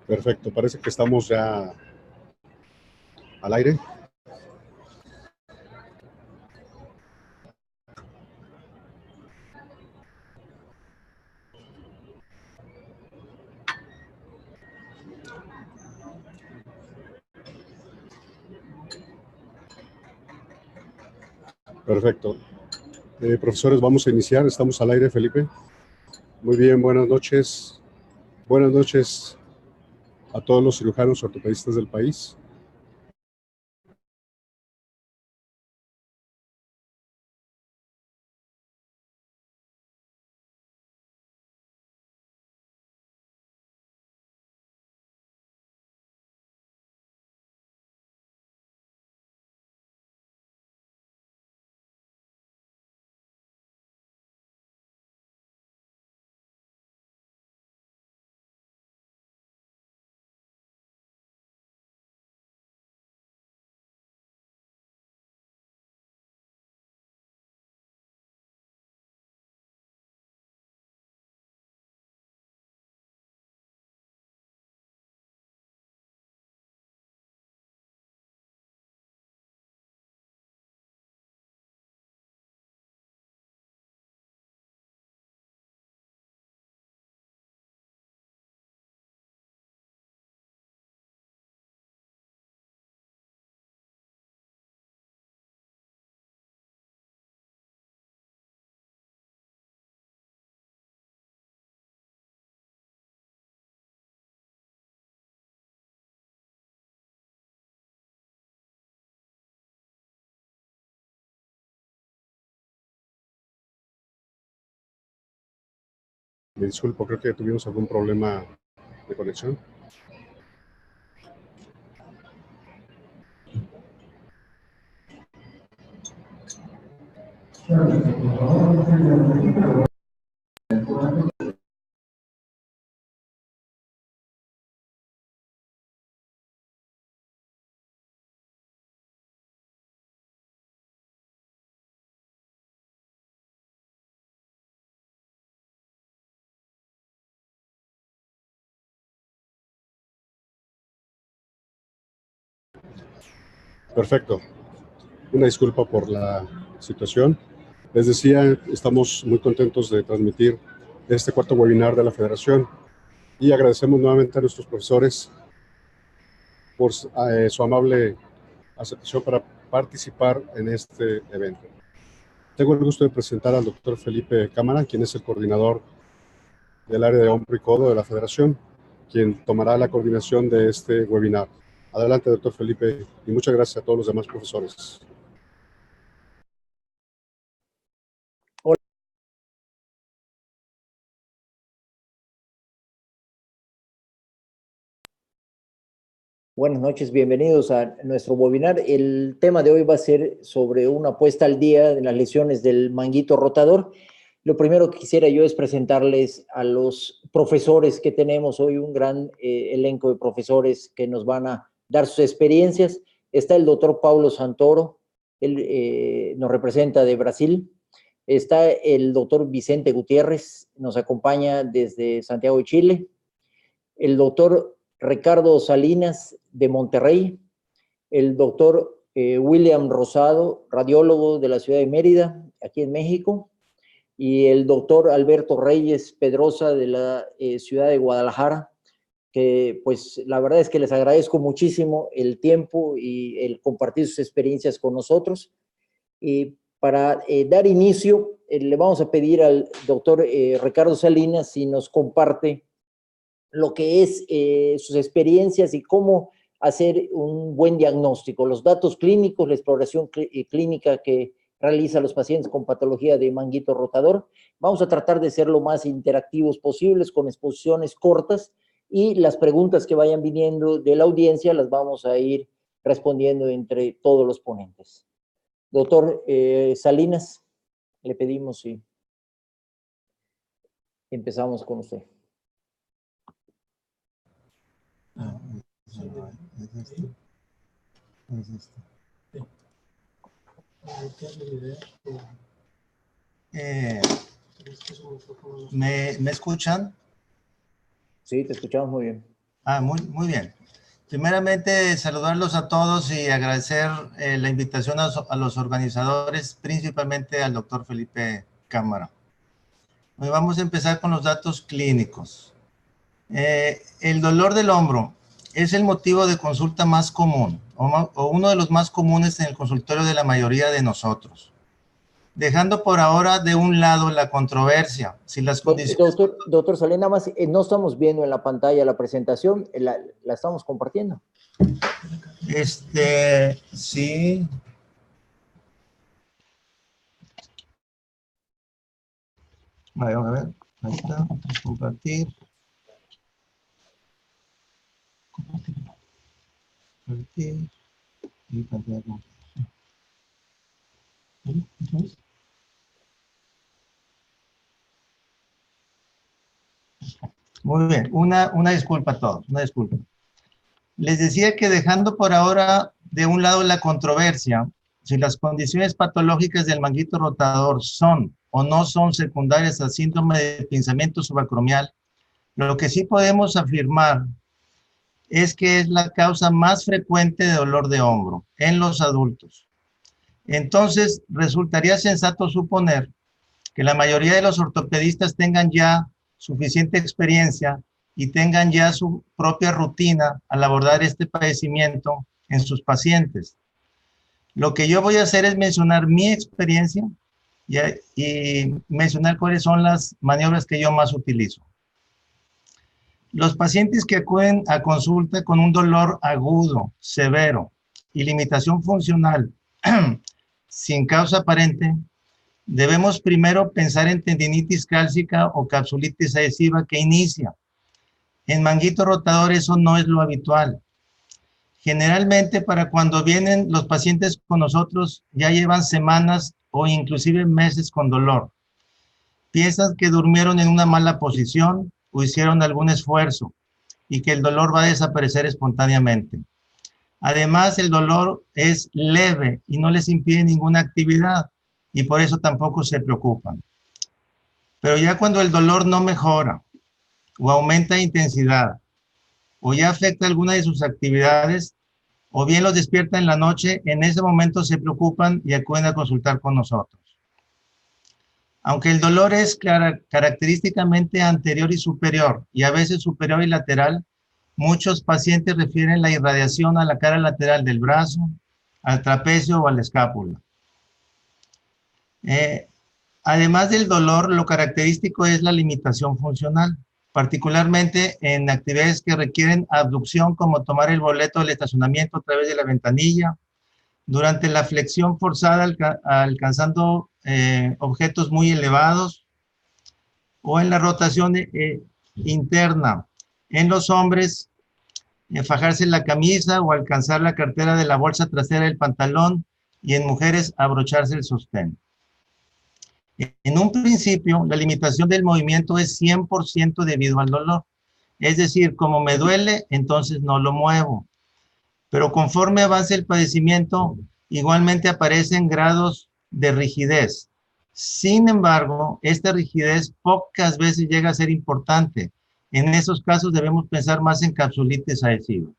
Perfecto, parece que estamos ya al aire. Perfecto. Profesores, vamos a iniciar. Estamos al aire, Felipe. Muy bien, buenas noches. Buenas noches a todos los cirujanos ortopedistas del país. Me disculpo, creo que tuvimos algún problema de conexión. Perfecto. Una disculpa por la situación. Les decía, estamos muy contentos de transmitir este cuarto webinar de la Federación y agradecemos nuevamente a nuestros profesores por su amable aceptación para participar en este evento. Tengo el gusto de presentar al doctor Felipe Cámara, quien es el coordinador del área de hombro y codo de la Federación, quien tomará la coordinación de este webinar. Adelante, doctor Felipe, y muchas gracias a todos los demás profesores. Buenas noches, bienvenidos a nuestro webinar. El tema de hoy va a ser sobre una puesta al día de las lesiones del manguito rotador. Lo primero que quisiera yo es presentarles a los profesores que tenemos hoy, un gran elenco de profesores que nos van a dar sus experiencias. Está el doctor Paulo Santoro, él nos representa de Brasil. Está el doctor Vicente Gutiérrez, nos acompaña desde Santiago de Chile. El doctor Ricardo Salinas de Monterrey, el doctor William Rosado, radiólogo de la ciudad de Mérida, aquí en México, y el doctor Alberto Reyes Pedrosa de la ciudad de Guadalajara, que pues la verdad es que les agradezco muchísimo el tiempo y el compartir sus experiencias con nosotros. Y para dar inicio, le vamos a pedir al doctor Ricardo Salinas si nos comparte lo que es sus experiencias y cómo hacer un buen diagnóstico, los datos clínicos, la exploración clínica que realiza los pacientes con patología de manguito rotador. Vamos a tratar de ser lo más interactivos posibles con exposiciones cortas y las preguntas que vayan viniendo de la audiencia las vamos a ir respondiendo entre todos los ponentes. Doctor Salinas, le pedimos si empezamos con usted. ¿Me escuchan? Sí, te escuchamos muy bien. Muy bien. Primeramente, saludarlos a todos y agradecer la invitación a los organizadores, principalmente al doctor Felipe Cámara. Hoy vamos a empezar con los datos clínicos. El dolor del hombro es el motivo de consulta más común o uno de los más comunes en el consultorio de la mayoría de nosotros. Dejando por ahora de un lado la controversia, si las condiciones... Doctor Solé, nada más, no estamos viendo en la pantalla la presentación, la estamos compartiendo. Sí. Vamos a ver, ahí está, compartir. Compartir. Y pantalla completa. Muy bien, una disculpa a todos, una disculpa. Les decía que dejando por ahora de un lado la controversia, si las condiciones patológicas del manguito rotador son o no son secundarias al síndrome de pinzamiento subacromial, lo que sí podemos afirmar es que es la causa más frecuente de dolor de hombro en los adultos. Entonces, resultaría sensato suponer que la mayoría de los ortopedistas tengan ya suficiente experiencia y tengan ya su propia rutina al abordar este padecimiento en sus pacientes. Lo que yo voy a hacer es mencionar mi experiencia y mencionar cuáles son las maniobras que yo más utilizo. Los pacientes que acuden a consulta con un dolor agudo, severo y limitación funcional sin causa aparente, debemos primero pensar en tendinitis cálcica o capsulitis adhesiva que inicia. En manguito rotador eso no es lo habitual. Generalmente para cuando vienen los pacientes con nosotros ya llevan semanas o inclusive meses con dolor. Piensan que durmieron en una mala posición o hicieron algún esfuerzo y que el dolor va a desaparecer espontáneamente. Además, el dolor es leve y no les impide ninguna actividad y por eso tampoco se preocupan. Pero ya cuando el dolor no mejora o aumenta de intensidad o ya afecta alguna de sus actividades o bien los despierta en la noche, en ese momento se preocupan y acuden a consultar con nosotros. Aunque el dolor es característicamente anterior y superior y a veces superior y lateral, muchos pacientes refieren la irradiación a la cara lateral del brazo, al trapecio o a la escápula. Además del dolor, lo característico es la limitación funcional, particularmente en actividades que requieren abducción, como tomar el boleto del estacionamiento a través de la ventanilla, durante la flexión forzada alcanzando objetos muy elevados, o en la rotación interna. En los hombres, fajarse la camisa o alcanzar la cartera de la bolsa trasera del pantalón, y en mujeres abrocharse el sostén. En un principio, la limitación del movimiento es 100% debido al dolor. Es decir, como me duele, entonces no lo muevo. Pero conforme avance el padecimiento, igualmente aparecen grados de rigidez. Sin embargo, esta rigidez pocas veces llega a ser importante. En esos casos debemos pensar más en capsulitis adhesiva.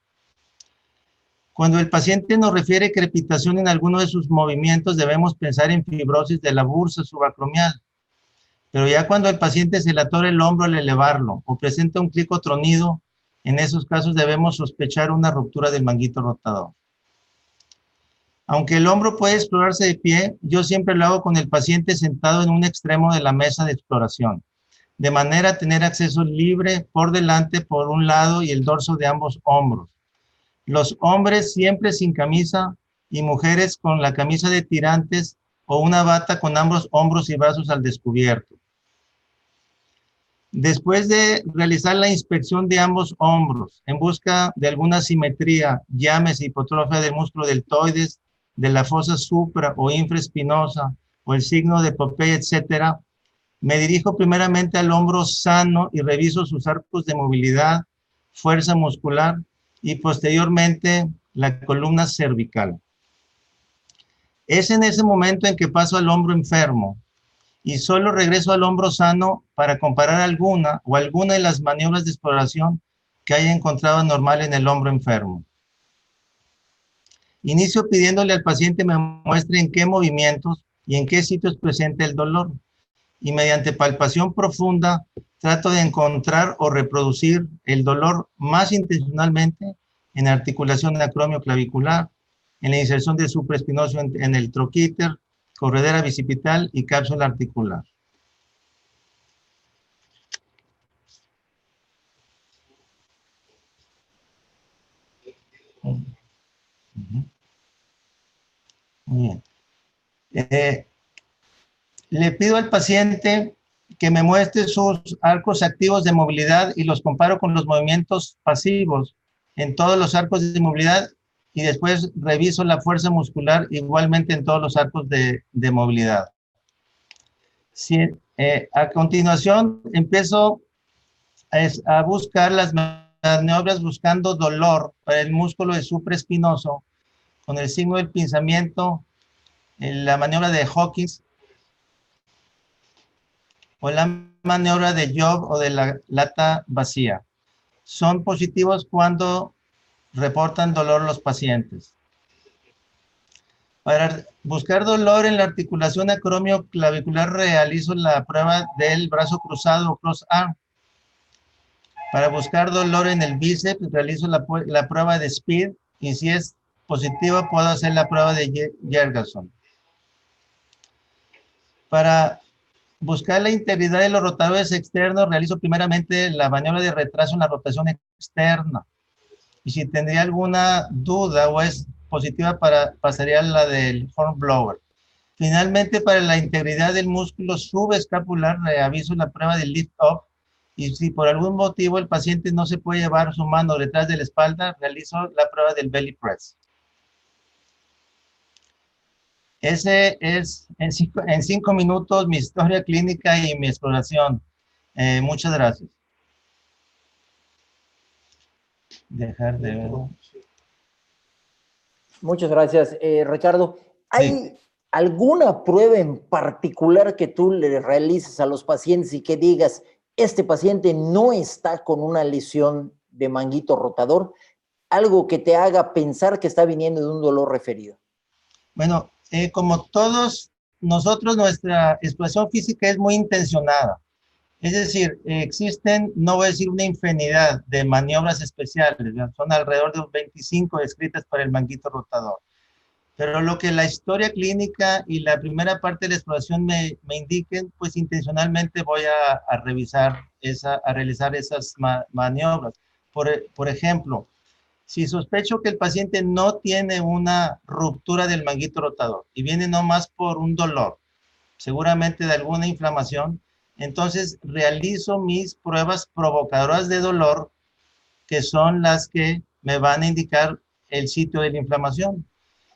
Cuando el paciente nos refiere crepitación en alguno de sus movimientos, debemos pensar en fibrosis de la bursa subacromial. Pero ya cuando el paciente se le atora el hombro al elevarlo o presenta un clic o tronido, en esos casos debemos sospechar una ruptura del manguito rotador. Aunque el hombro puede explorarse de pie, yo siempre lo hago con el paciente sentado en un extremo de la mesa de exploración, de manera a tener acceso libre por delante, por un lado, y el dorso de ambos hombros. Los hombres siempre sin camisa y mujeres con la camisa de tirantes o una bata con ambos hombros y brazos al descubierto. Después de realizar la inspección de ambos hombros en busca de alguna simetría, llámese hipotrofia del músculo deltoides, de la fosa supra o infraespinosa o el signo de Popeye, etc., me dirijo primeramente al hombro sano y reviso sus arcos de movilidad, fuerza muscular y posteriormente la columna cervical. Es en ese momento en que paso al hombro enfermo y solo regreso al hombro sano para comparar alguna de las maniobras de exploración que haya encontrado normal en el hombro enfermo. Inicio pidiéndole al paciente me muestre en qué movimientos y en qué sitios presenta el dolor. Y mediante palpación profunda trato de encontrar o reproducir el dolor más intencionalmente en articulación acromioclavicular, en la inserción del supraespinoso en el troquíter, corredera bicipital y cápsula articular. Muy bien. Le pido al paciente que me muestre sus arcos activos de movilidad y los comparo con los movimientos pasivos en todos los arcos de movilidad y después reviso la fuerza muscular igualmente en todos los arcos de movilidad. Si, a continuación empiezo a buscar las maniobras buscando dolor para el músculo de supraespinoso con el signo del pinzamiento, en la maniobra de Hawkins o la maniobra de Job o de la lata vacía. Son positivos cuando reportan dolor los pacientes. Para buscar dolor en la articulación acromioclavicular realizo la prueba del brazo cruzado o cross arm. Para buscar dolor en el bíceps realizo la prueba de Speed y si es positiva puedo hacer la prueba de Jergerson. Para buscar la integridad de los rotadores externos, realizo primeramente la maniobra de retraso en la rotación externa. Y si tendría alguna duda o es positiva, pasaría a la del Hornblower. Finalmente, para la integridad del músculo subescapular, realizo la prueba de lift up. Y si por algún motivo el paciente no se puede llevar su mano detrás de la espalda, realizo la prueba del belly press. Ese es en 5 minutos mi historia clínica y mi exploración. Muchas gracias. Dejar de ver. Muchas gracias, Ricardo. ¿Hay Sí. alguna prueba en particular que tú le realices a los pacientes y que digas, este paciente no está con una lesión de manguito rotador? Algo que te haga pensar que está viniendo de un dolor referido. Bueno, como todos nosotros, nuestra exploración física es muy intencionada. Es decir, existen, no voy a decir una infinidad de maniobras especiales, ¿no? Son alrededor de 25 descritas para el manguito rotador. Pero lo que la historia clínica y la primera parte de la exploración me indiquen, pues intencionalmente voy a revisar, a realizar esas maniobras. Por ejemplo, si sospecho que el paciente no tiene una ruptura del manguito rotador y viene nomás por un dolor, seguramente de alguna inflamación, entonces realizo mis pruebas provocadoras de dolor, que son las que me van a indicar el sitio de la inflamación.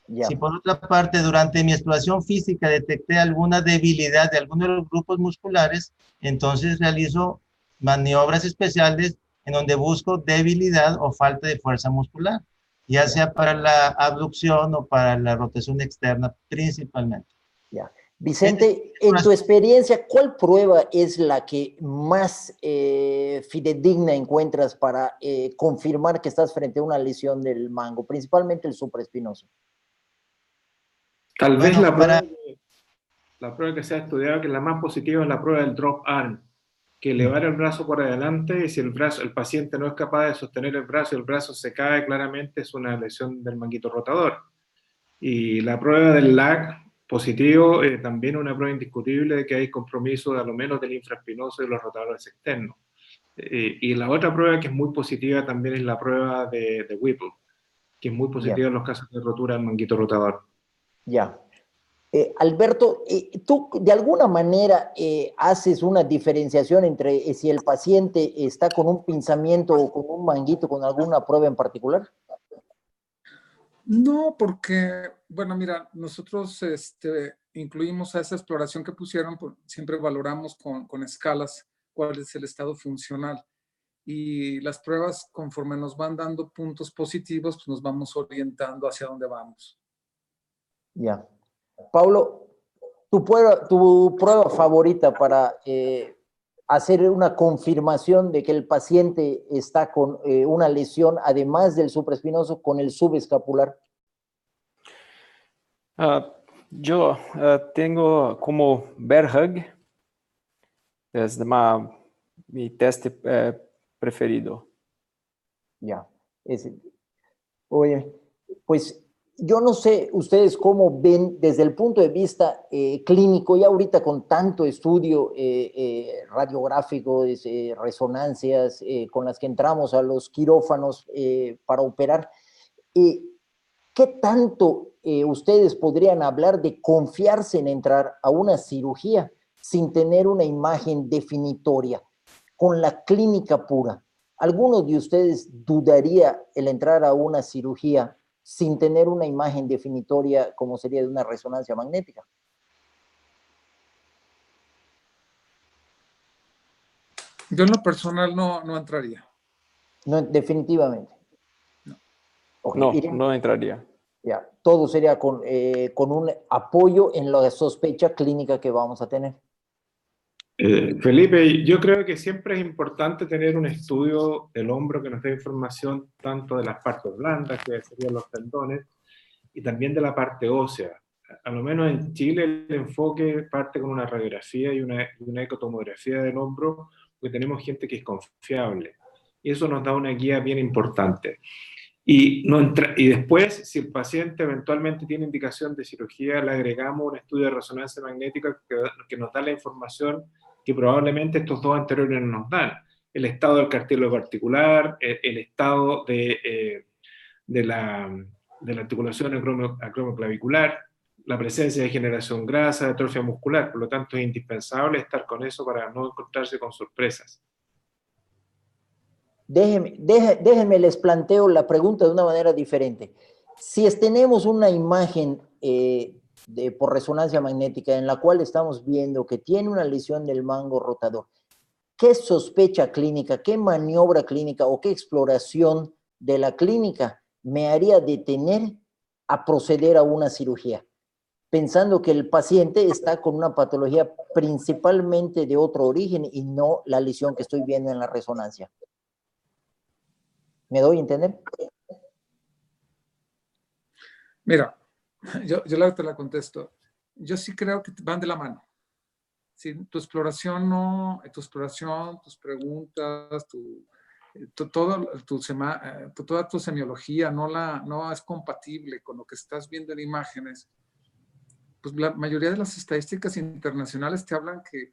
Ya. Si por otra parte durante mi exploración física detecté alguna debilidad de alguno de los grupos musculares, entonces realizo maniobras especiales en donde busco debilidad o falta de fuerza muscular, ya sea para la abducción o para la rotación externa principalmente. Ya. Vicente, en tu experiencia, ¿cuál prueba es la que más fidedigna encuentras para confirmar que estás frente a una lesión del mango, principalmente el supraespinoso? Tal vez Bueno, la prueba que se ha estudiado, que es la más positiva, es la prueba del drop arm, que elevar el brazo por adelante y si el paciente no es capaz de sostener el brazo y el brazo se cae, claramente es una lesión del manguito rotador. Y la prueba del lag positivo también es una prueba indiscutible de que hay compromiso de a lo menos del infraespinoso y de los rotadores externos. Y la otra prueba que es muy positiva también es la prueba de Whipple, que es muy positiva en los casos de rotura del manguito rotador. Ya. Alberto, tú de alguna manera haces una diferenciación entre si el paciente está con un pinzamiento o con un manguito, con alguna prueba en particular. No, porque, bueno, mira, nosotros incluimos a esa exploración que pusieron, siempre valoramos con escalas cuál es el estado funcional. Y las pruebas, conforme nos van dando puntos positivos, pues nos vamos orientando hacia dónde vamos. Ya. Paulo, tu prueba favorita para hacer una confirmación de que el paciente está con una lesión, además del supraespinoso, con el subescapular? Yo tengo como bear hug, es mi teste preferido. Ya. Oye, pues yo no sé ustedes cómo ven desde el punto de vista clínico, y ahorita con tanto estudio radiográfico, resonancias con las que entramos a los quirófanos para operar, ¿qué tanto ustedes podrían hablar de confiarse en entrar a una cirugía sin tener una imagen definitoria, con la clínica pura? ¿Alguno de ustedes dudaría el entrar a una cirugía sin tener una imagen definitoria como sería de una resonancia magnética? Yo en lo personal no entraría. No, definitivamente. Okay. No entraría. Ya, todo sería con un apoyo en la sospecha clínica que vamos a tener. Felipe, yo creo que siempre es importante tener un estudio del hombro que nos dé información tanto de las partes blandas, que serían los tendones, y también de la parte ósea. A lo menos en Chile el enfoque parte con una radiografía y una ecotomografía del hombro, porque tenemos gente que es confiable. Y eso nos da una guía bien importante. Y después, si el paciente eventualmente tiene indicación de cirugía, le agregamos un estudio de resonancia magnética que nos da la información que probablemente estos dos anteriores no nos dan. El estado del cartílago articular, el estado de la articulación acromioclavicular, la presencia de generación grasa, de atrofia muscular. Por lo tanto, es indispensable estar con eso para no encontrarse con sorpresas. Déjenme les planteo la pregunta de una manera diferente. Si tenemos una imagen por resonancia magnética en la cual estamos viendo que tiene una lesión del mango rotador, ¿qué sospecha clínica, qué maniobra clínica o qué exploración de la clínica me haría detener a proceder a una cirugía? Pensando que el paciente está con una patología principalmente de otro origen y no la lesión que estoy viendo en la resonancia. ¿Me doy a entender? Mira, yo te la contesto. Yo sí creo que van de la mano. Si tu exploración tus preguntas, toda tu semiología no es compatible con lo que estás viendo en imágenes, pues la mayoría de las estadísticas internacionales te hablan que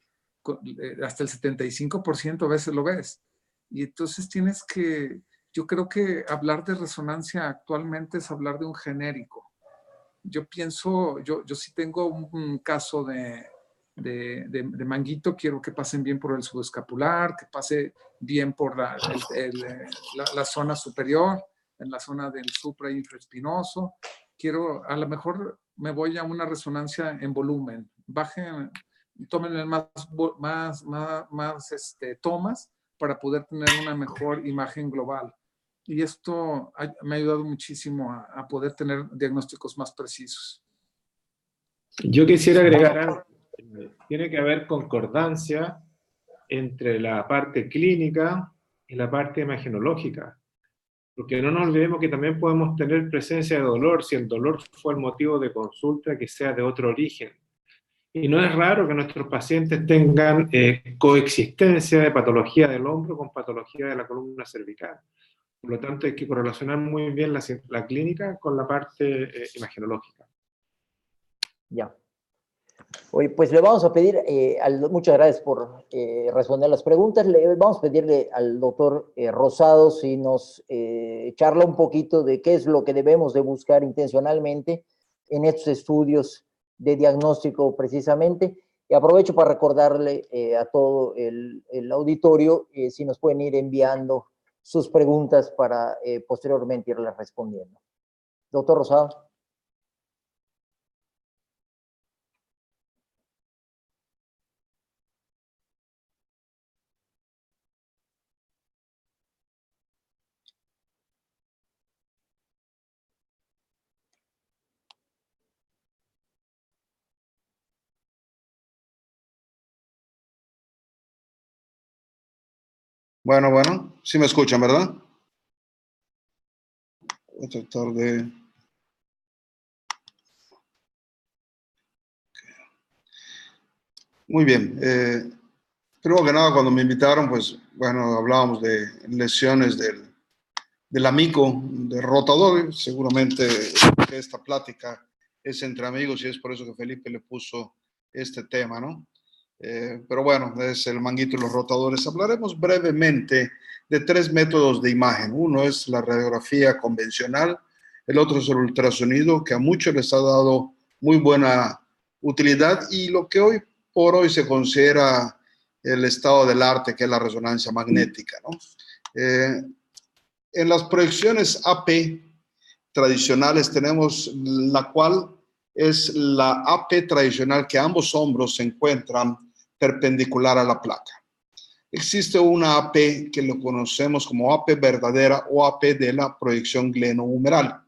hasta el 75% a veces lo ves. Y entonces yo creo que hablar de resonancia actualmente es hablar de un genérico. Yo pienso, yo sí tengo un caso de manguito, quiero que pasen bien por el subescapular, que pase bien por la zona superior, en la zona del suprainfraespinoso. A lo mejor me voy a una resonancia en volumen. Tómenle más tomas para poder tener una mejor imagen global. Y esto me ha ayudado muchísimo a poder tener diagnósticos más precisos. Yo quisiera agregar algo. Tiene que haber concordancia entre la parte clínica y la parte imagenológica. Porque no nos olvidemos que también podemos tener presencia de dolor, si el dolor fue el motivo de consulta, que sea de otro origen. Y no es raro que nuestros pacientes tengan coexistencia de patología del hombro con patología de la columna cervical. Por lo tanto, hay que correlacionar muy bien la clínica con la parte imagenológica. Ya. Oye, pues le vamos a pedir, muchas gracias por responder las preguntas, vamos a pedirle al doctor Rosado si nos charla un poquito de qué es lo que debemos de buscar intencionalmente en estos estudios de diagnóstico precisamente. Y aprovecho para recordarle a todo el auditorio si nos pueden ir enviando sus preguntas para posteriormente irlas respondiendo. Doctor Rosado. Bueno, sí me escuchan, ¿verdad? Voy a tratar de... Muy bien. Primero que nada, cuando me invitaron, pues, bueno, hablábamos de lesiones del amigo, del rotador. Seguramente que esta plática es entre amigos y es por eso que Felipe le puso este tema, ¿no? Pero bueno, es el manguito y los rotadores. Hablaremos brevemente de 3 métodos de imagen. Uno es la radiografía convencional, el otro es el ultrasonido, que a muchos les ha dado muy buena utilidad, y lo que hoy por hoy se considera el estado del arte, que es la resonancia magnética, ¿no? En las proyecciones AP tradicionales tenemos la cual es la AP tradicional, que ambos hombros se encuentran perpendicular a la placa. Existe una AP que lo conocemos como AP verdadera o AP de la proyección glenohumeral,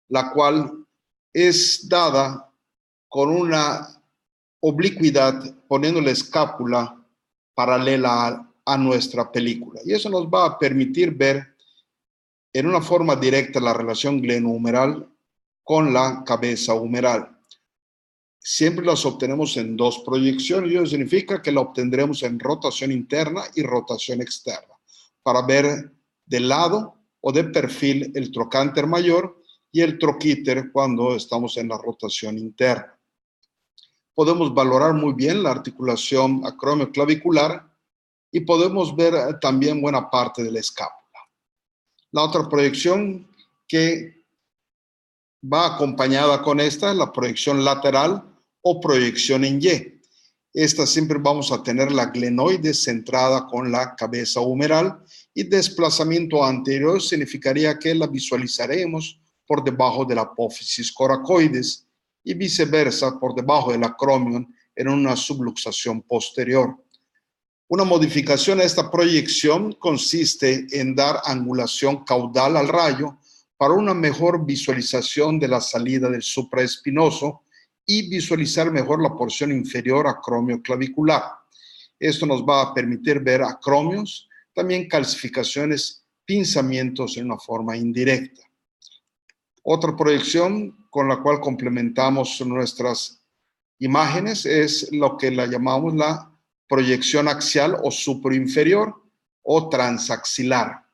la cual es dada con una oblicuidad, poniendo la escápula paralela a nuestra película. Y eso nos va a permitir ver en una forma directa la relación glenohumeral con la cabeza humeral. Siempre las obtenemos en 2 proyecciones, y eso significa que la obtendremos en rotación interna y rotación externa, para ver de lado o de perfil el trocánter mayor y el troquíter cuando estamos en la rotación interna. Podemos valorar muy bien la articulación acromioclavicular y podemos ver también buena parte de la escápula. La otra proyección que va acompañada con esta es la proyección lateral o proyección en Y. Esta siempre vamos a tener la glenoide centrada con la cabeza humeral, y desplazamiento anterior significaría que la visualizaremos por debajo de la apófisis coracoides y viceversa por debajo del acromion en una subluxación posterior. Una modificación a esta proyección consiste en dar angulación caudal al rayo para una mejor visualización de la salida del supraespinoso y visualizar mejor la porción inferior acromioclavicular. Esto nos va a permitir ver acromios, también calcificaciones, pinzamientos en una forma indirecta. Otra proyección con la cual complementamos nuestras imágenes es lo que la llamamos la proyección axial o superinferior o transaxilar,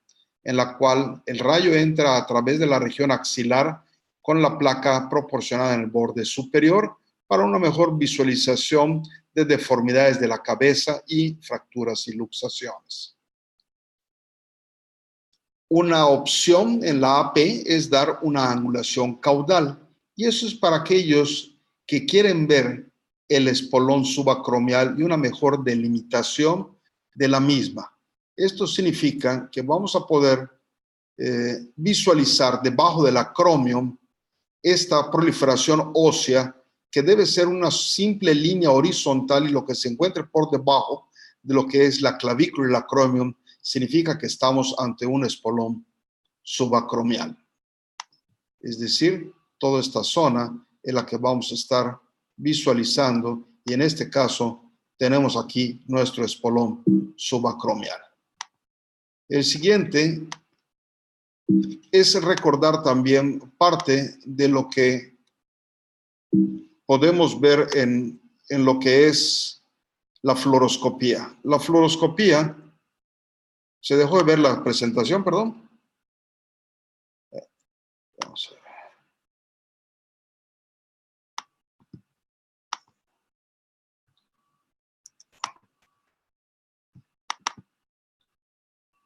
en la cual el rayo entra a través de la región axilar con la placa proporcionada en el borde superior para una mejor visualización de deformidades de la cabeza y fracturas y luxaciones. Una opción en la AP es dar una angulación caudal, y eso es para aquellos que quieren ver el espolón subacromial y una mejor delimitación de la misma. Esto significa que vamos a poder visualizar debajo del acromion esta proliferación ósea, que debe ser una simple línea horizontal, y lo que se encuentre por debajo de lo que es la clavícula y el acromion significa que estamos ante un espolón subacromial. Es decir, toda esta zona es la que vamos a estar visualizando, y en este caso tenemos aquí nuestro espolón subacromial. El siguiente es recordar también parte de lo que podemos ver en lo que es la fluoroscopía. La fluoroscopía, se dejó de ver la presentación, perdón. Vamos a ver.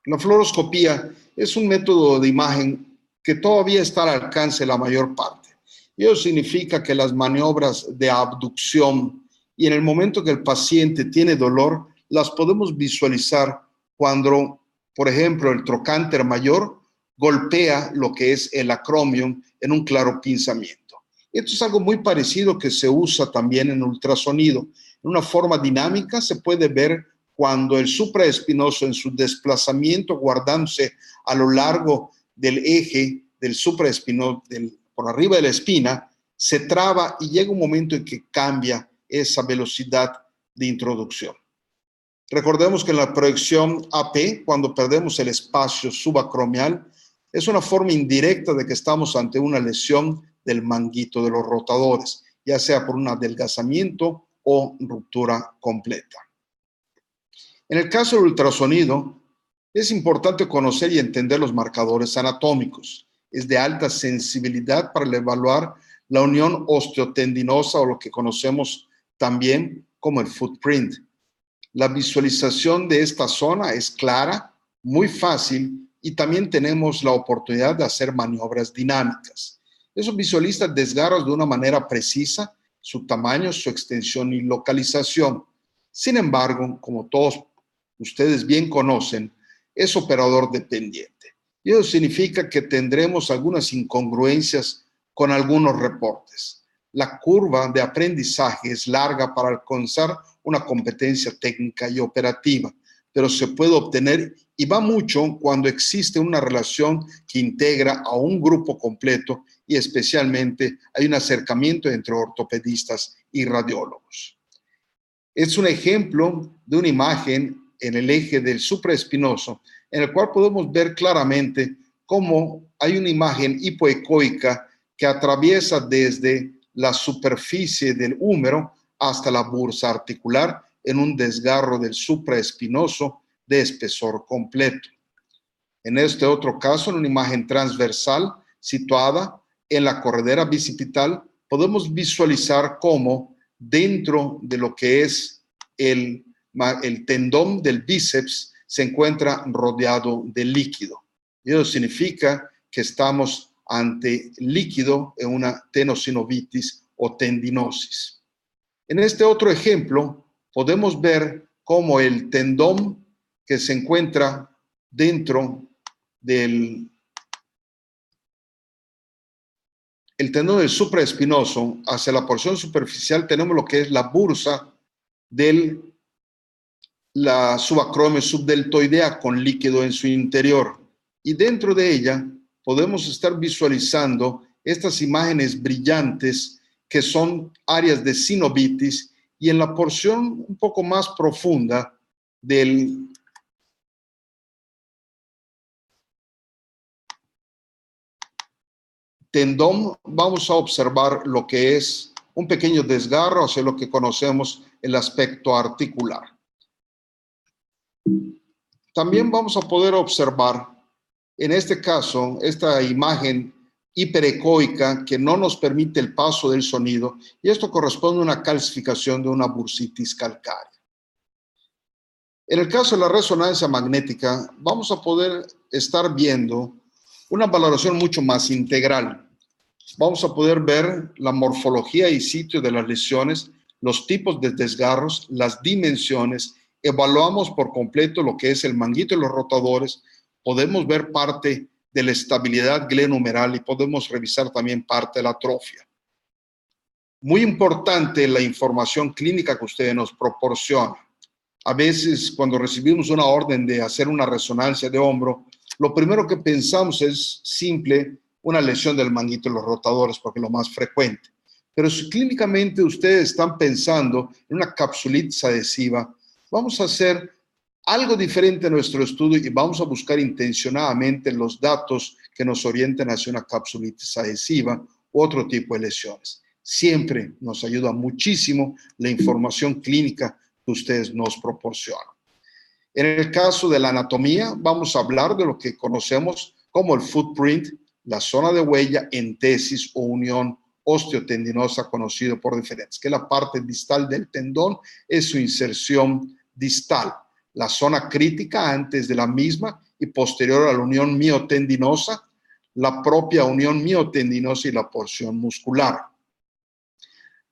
La fluoroscopía es un método de imagen que todavía está al alcance de la mayor parte. Y eso significa que las maniobras de abducción, y en el momento que el paciente tiene dolor, las podemos visualizar cuando, por ejemplo, el trocánter mayor golpea lo que es el acromion en un claro pinzamiento. Esto es algo muy parecido que se usa también en ultrasonido. En una forma dinámica se puede ver cuando el supraespinoso, en su desplazamiento guardándose a lo largo del eje del supraespinoso, por arriba de la espina, se traba y llega un momento en que cambia esa velocidad de introducción. Recordemos que en la proyección AP, cuando perdemos el espacio subacromial, es una forma indirecta de que estamos ante una lesión del manguito de los rotadores, ya sea por un adelgazamiento o ruptura completa. En el caso del ultrasonido, es importante conocer y entender los marcadores anatómicos. Es de alta sensibilidad para evaluar la unión osteotendinosa o lo que conocemos también como el footprint. La visualización de esta zona es clara, muy fácil y también tenemos la oportunidad de hacer maniobras dinámicas. Eso visualiza desgarros de una manera precisa, su tamaño, su extensión y localización. Sin embargo, como todos ustedes bien conocen, es operador dependiente. Y eso significa que tendremos algunas incongruencias con algunos reportes. La curva de aprendizaje es larga para alcanzar una competencia técnica y operativa, pero se puede obtener y va mucho cuando existe una relación que integra a un grupo completo y especialmente hay un acercamiento entre ortopedistas y radiólogos. Es un ejemplo de una imagen en el eje del supraespinoso, en el cual podemos ver claramente cómo hay una imagen hipoecoica que atraviesa desde la superficie del húmero hasta la bursa articular en un desgarro del supraespinoso de espesor completo. En este otro caso, en una imagen transversal situada en la corredera bicipital, podemos visualizar cómo dentro de lo que es el tendón del bíceps se encuentra rodeado de líquido. Y eso significa que estamos ante líquido en una tenosinovitis o tendinosis. En este otro ejemplo, podemos ver cómo el tendón que se encuentra dentro del tendón del supraespinoso, hacia la porción superficial tenemos lo que es la bursa de la subacromio subdeltoidea con líquido en su interior. Y dentro de ella podemos estar visualizando estas imágenes brillantes que son áreas de sinovitis y en la porción un poco más profunda del tendón vamos a observar lo que es un pequeño desgarro hacia lo que conocemos el aspecto articular. También vamos a poder observar, en este caso, esta imagen hiperecoica que no nos permite el paso del sonido, y esto corresponde a una calcificación de una bursitis calcárea. En el caso de la resonancia magnética, vamos a poder estar viendo una valoración mucho más integral. Vamos a poder ver la morfología y sitio de las lesiones, los tipos de desgarros, las dimensiones. Evaluamos por completo lo que es el manguito y los rotadores. Podemos ver parte de la estabilidad glenohumeral y podemos revisar también parte de la atrofia. Muy importante la información clínica que ustedes nos proporcionan. A veces cuando recibimos una orden de hacer una resonancia de hombro, lo primero que pensamos es simple una lesión del manguito y los rotadores, porque es lo más frecuente. Pero si clínicamente ustedes están pensando en una capsulitis adhesiva, vamos a hacer algo diferente en nuestro estudio y vamos a buscar intencionadamente los datos que nos orienten hacia una capsulitis adhesiva u otro tipo de lesiones. Siempre nos ayuda muchísimo la información clínica que ustedes nos proporcionan. En el caso de la anatomía, vamos a hablar de lo que conocemos como el footprint, la zona de huella, entesis o unión osteotendinosa, conocido por diferentes, que la parte distal del tendón es su inserción distal, la zona crítica antes de la misma y posterior a la unión miotendinosa, la propia unión miotendinosa y la porción muscular.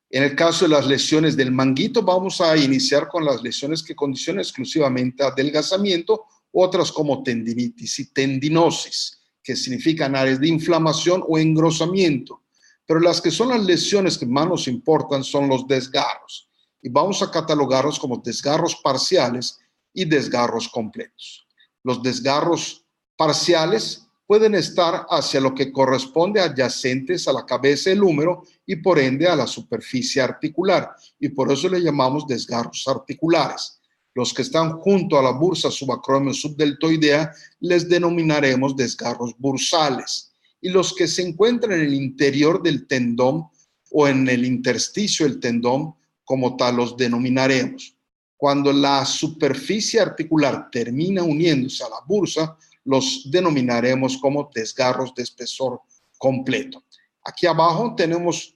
En el caso de las lesiones del manguito, vamos a iniciar con las lesiones que condicionan exclusivamente adelgazamiento, otras como tendinitis y tendinosis, que significan áreas de inflamación o engrosamiento. Pero las que son las lesiones que más nos importan son los desgarros. Y vamos a catalogarlos como desgarros parciales y desgarros completos. Los desgarros parciales pueden estar hacia lo que corresponde adyacentes a la cabeza del húmero y por ende a la superficie articular. Y por eso le llamamos desgarros articulares. Los que están junto a la bursa subacromial subdeltoidea les denominaremos desgarros bursales. Y los que se encuentran en el interior del tendón o en el intersticio del tendón, como tal los denominaremos. Cuando la superficie articular termina uniéndose a la bursa, los denominaremos como desgarros de espesor completo. Aquí abajo tenemos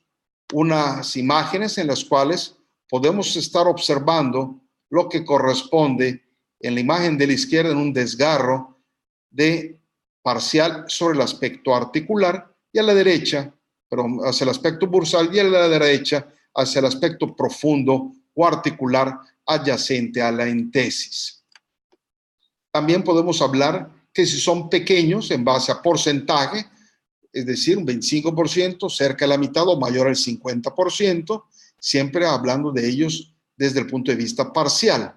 unas imágenes en las cuales podemos estar observando lo que corresponde en la imagen de la izquierda en un desgarro de parcial sobre el aspecto articular y a la derecha, pero hacia el aspecto bursal, y a la derecha hacia el aspecto profundo o articular adyacente a la entesis. También podemos hablar que si son pequeños en base a porcentaje, es decir, un 25%, cerca de la mitad o mayor al 50%, siempre hablando de ellos desde el punto de vista parcial.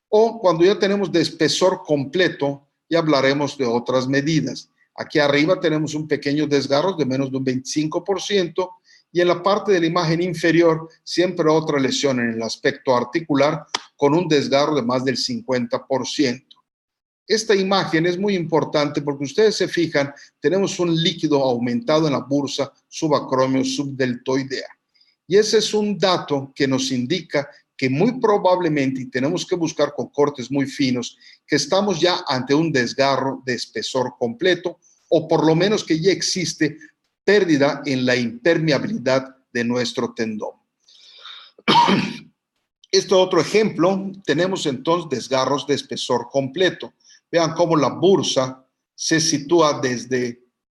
O cuando ya tenemos de espesor completo, ya hablaremos de otras medidas. Aquí arriba tenemos un pequeño desgarro de menos de un 25% y en la parte de la imagen inferior siempre otra lesión en el aspecto articular con un desgarro de más del 50%. Esta imagen es muy importante porque ustedes se fijan, tenemos un líquido aumentado en la bursa subacromio subdeltoidea. Y ese es un dato que nos indica que muy probablemente, y tenemos que buscar con cortes muy finos, que estamos ya ante un desgarro de espesor completo o por lo menos que ya existe pérdida en la impermeabilidad de nuestro tendón. Este otro ejemplo, tenemos entonces desgarros de espesor completo. Vean cómo la bursa se sitúa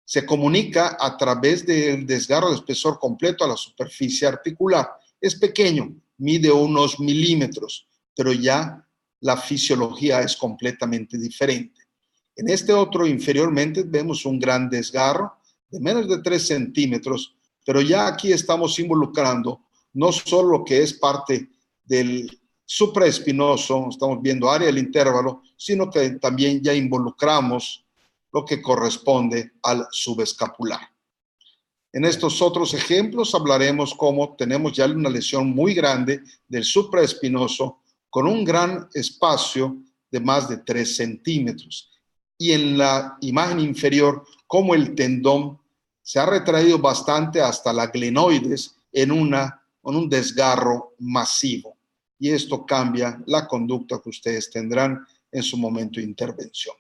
se comunica a través del desgarro de espesor completo a la superficie articular. Es pequeño, mide unos milímetros, pero ya la fisiología es completamente diferente. En este otro inferiormente vemos un gran desgarro de menos de 3 centímetros, pero ya aquí estamos involucrando no solo lo que es parte del supraespinoso, estamos viendo área del intervalo, sino que también ya involucramos lo que corresponde al subescapular. En estos otros ejemplos hablaremos cómo tenemos ya una lesión muy grande del supraespinoso con un gran espacio de más de 3 centímetros. Y en la imagen inferior, cómo el tendón se ha retraído bastante hasta la glenoides en un desgarro masivo. Y esto cambia la conducta que ustedes tendrán en su momento de intervención.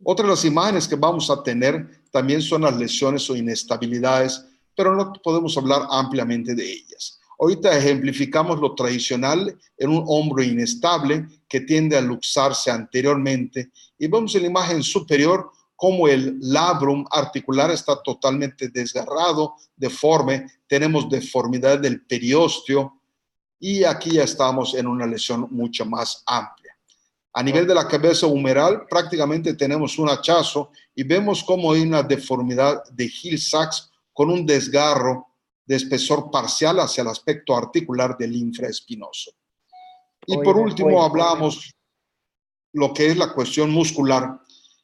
Otra de las imágenes que vamos a tener también son las lesiones o inestabilidades, pero no podemos hablar ampliamente de ellas. Ahorita ejemplificamos lo tradicional en un hombro inestable que tiende a luxarse anteriormente y vemos en la imagen superior cómo el labrum articular está totalmente desgarrado, deforme, tenemos deformidad del periósteo y aquí ya estamos en una lesión mucho más amplia. A nivel de la cabeza humeral prácticamente tenemos un hachazo y vemos cómo hay una deformidad de Hill-Sachs con un desgarro de espesor parcial hacia el aspecto articular del infraespinoso. Y por último hablamos lo que es la cuestión muscular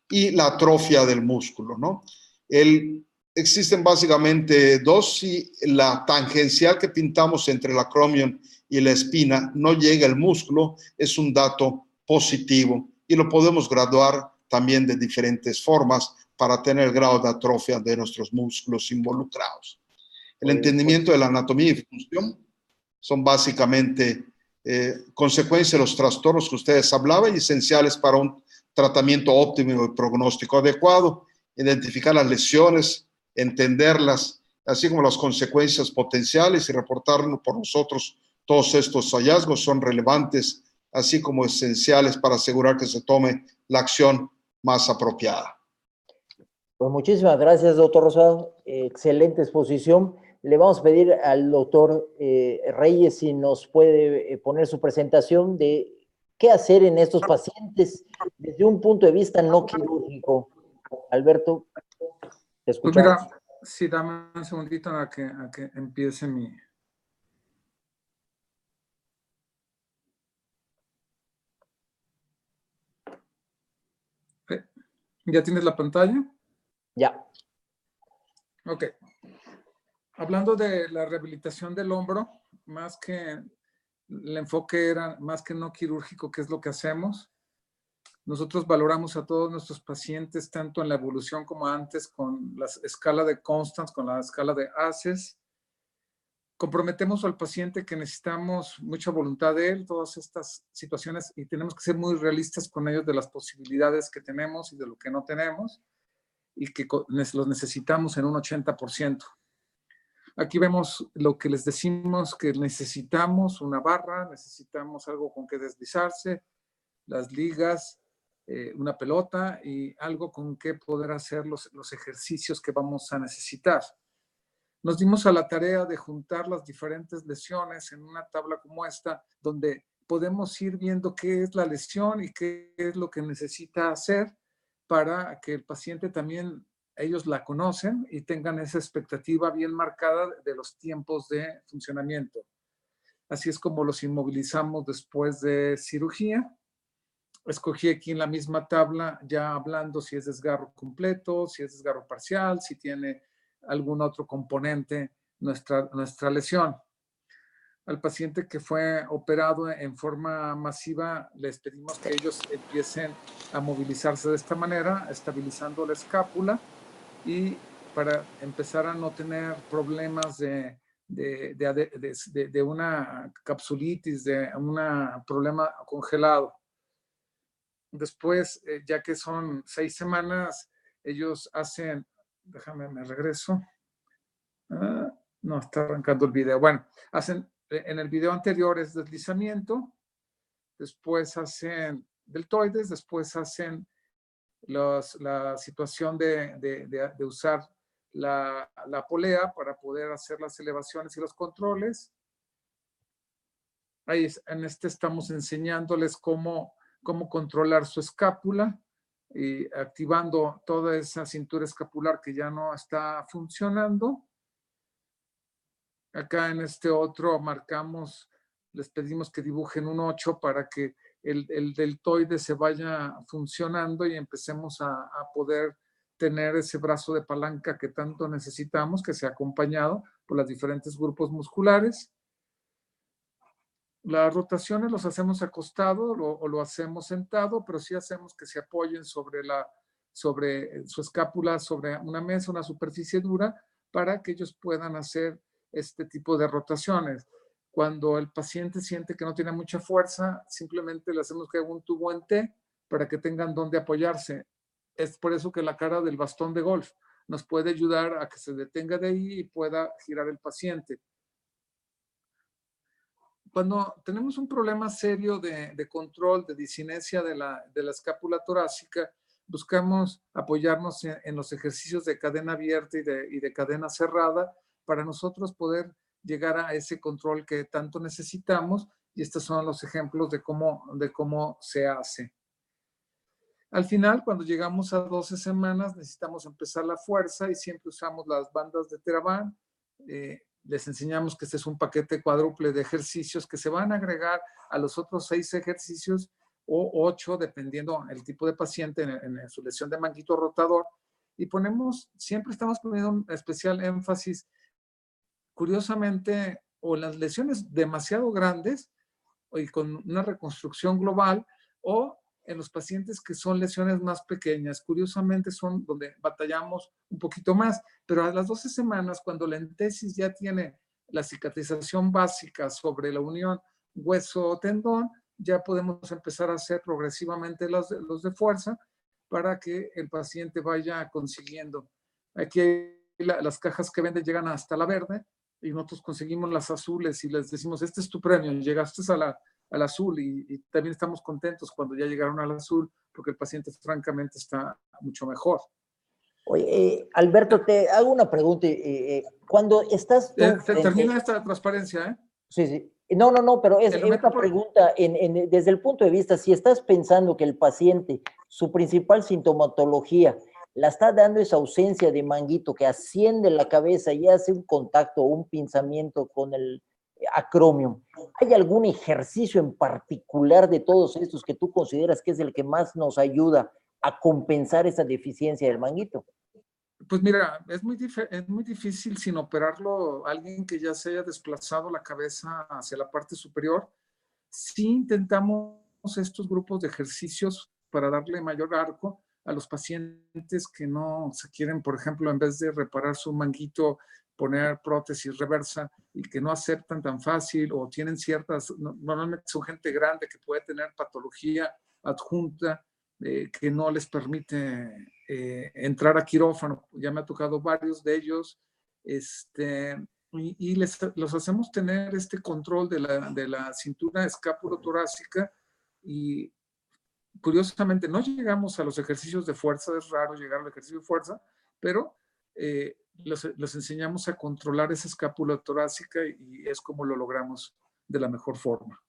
y la atrofia del músculo, ¿no? Existen básicamente dos, y la tangencial que pintamos entre el acromion y la espina no llega al músculo, es un dato positivo y lo podemos graduar también de diferentes formas para tener el grado de atrofia de nuestros músculos involucrados. El entendimiento de la anatomía y función son básicamente consecuencia de los trastornos que ustedes hablaban y esenciales para un tratamiento óptimo y pronóstico adecuado, identificar las lesiones, entenderlas, así como las consecuencias potenciales y reportarlo por nosotros. Todos estos hallazgos son relevantes, así como esenciales para asegurar que se tome la acción más apropiada. Pues muchísimas gracias, doctor Rosado. Excelente exposición. Le vamos a pedir al doctor Reyes si nos puede poner su presentación de qué hacer en estos pacientes desde un punto de vista no quirúrgico. Alberto, te escuchamos. Pues mira, sí, dame un segundito a que empiece mi... ¿Ya tienes la pantalla? Ya. Ok. Hablando de la rehabilitación del hombro, más que el enfoque era más que no quirúrgico, que es lo que hacemos. Nosotros valoramos a todos nuestros pacientes, tanto en la evolución como antes, con la escala de Constance, con la escala de ACES. Comprometemos al paciente que necesitamos mucha voluntad de él, todas estas situaciones, y tenemos que ser muy realistas con ellos de las posibilidades que tenemos y de lo que no tenemos, y que los necesitamos en un 80%. Aquí vemos lo que les decimos que necesitamos: una barra, necesitamos algo con que deslizarse, las ligas, una pelota y algo con que poder hacer los ejercicios que vamos a necesitar. Nos dimos a la tarea de juntar las diferentes lesiones en una tabla como esta, donde podemos ir viendo qué es la lesión y qué es lo que necesita hacer para que el paciente también, ellos la conocen y tengan esa expectativa bien marcada de los tiempos de funcionamiento. Así es como los inmovilizamos después de cirugía. Escogí aquí en la misma tabla, ya hablando si es desgarro completo, si es desgarro parcial, si tiene algún otro componente nuestra lesión. Al paciente que fue operado en forma masiva, les pedimos que ellos empiecen a movilizarse de esta manera, estabilizando la escápula, y para empezar a no tener problemas de una capsulitis, de un problema congelado. Después, ya que son 6 semanas, ellos hacen, déjame, me regreso. No, está arrancando el video. Bueno, hacen, en el video anterior es deslizamiento, después hacen deltoides, después hacen la situación de usar la polea para poder hacer las elevaciones y los controles. Ahí en este estamos enseñándoles cómo controlar su escápula y activando toda esa cintura escapular que ya no está funcionando. Acá en este otro marcamos, les pedimos que dibujen un 8 para que el deltoide se vaya funcionando y empecemos a poder tener ese brazo de palanca que tanto necesitamos, que sea acompañado por los diferentes grupos musculares. Las rotaciones los hacemos acostado o lo hacemos sentado, pero sí hacemos que se apoyen sobre su escápula, sobre una mesa, una superficie dura, para que ellos puedan hacer este tipo de rotaciones. Cuando el paciente siente que no tiene mucha fuerza, simplemente le hacemos que haga un tubo en T para que tengan donde apoyarse. Es por eso que la cara del bastón de golf nos puede ayudar a que se detenga de ahí y pueda girar el paciente. Cuando tenemos un problema serio de control, de disinesia de la escápula torácica, buscamos apoyarnos en los ejercicios de cadena abierta y de cadena cerrada para nosotros poder llegar a ese control que tanto necesitamos, y estos son los ejemplos de cómo se hace. Al final, cuando llegamos a 12 semanas, necesitamos empezar la fuerza y siempre usamos las bandas de TheraBand. Les enseñamos que este es un paquete cuádruple de ejercicios que se van a agregar a los otros 6 ejercicios o 8, dependiendo el tipo de paciente en su lesión de manguito rotador. Y siempre estamos poniendo un especial énfasis, curiosamente, o en las lesiones demasiado grandes y con una reconstrucción global, o en los pacientes que son lesiones más pequeñas. Curiosamente son donde batallamos un poquito más, pero a las 12 semanas, cuando la entesis ya tiene la cicatrización básica sobre la unión hueso-tendón, ya podemos empezar a hacer progresivamente los de fuerza para que el paciente vaya consiguiendo. Aquí las cajas que venden llegan hasta la verde y nosotros conseguimos las azules y les decimos, este es tu premio, llegaste al azul, y también estamos contentos cuando ya llegaron al azul, porque el paciente francamente está mucho mejor. Oye, Alberto, te hago una pregunta. Cuando estás tú... Termina esta transparencia, ¿eh? Sí, sí. No, pero es una pregunta desde el punto de vista, si estás pensando que el paciente, su principal sintomatología, la está dando esa ausencia de manguito que asciende la cabeza y hace un contacto o un pinzamiento con el acromion, ¿hay algún ejercicio en particular de todos estos que tú consideras que es el que más nos ayuda a compensar esa deficiencia del manguito? Pues mira, es muy difícil sin operarlo alguien que ya se haya desplazado la cabeza hacia la parte superior. Sí intentamos estos grupos de ejercicios para darle mayor arco a los pacientes que no se quieren, por ejemplo, en vez de reparar su manguito, poner prótesis reversa y que no aceptan tan fácil o tienen ciertas, normalmente son gente grande que puede tener patología adjunta que no les permite entrar a quirófano. Ya me ha tocado varios de ellos, y los hacemos tener este control de la cintura escápulo-torácica y curiosamente no llegamos a los ejercicios de fuerza, es raro llegar al ejercicio de fuerza, pero los enseñamos a controlar esa escápula torácica y es como lo logramos de la mejor forma.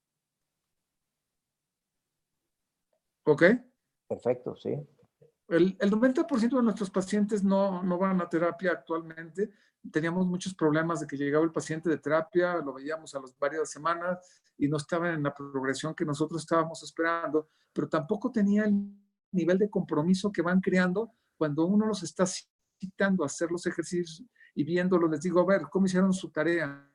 ¿Ok? Perfecto, sí. El 90% de nuestros pacientes no van a terapia actualmente. Teníamos muchos problemas de que llegaba el paciente de terapia, lo veíamos a las varias semanas y no estaba en la progresión que nosotros estábamos esperando, pero tampoco tenía el nivel de compromiso que van creando cuando uno los está citando a hacer los ejercicios y viéndolos, les digo, a ver, ¿cómo hicieron su tarea?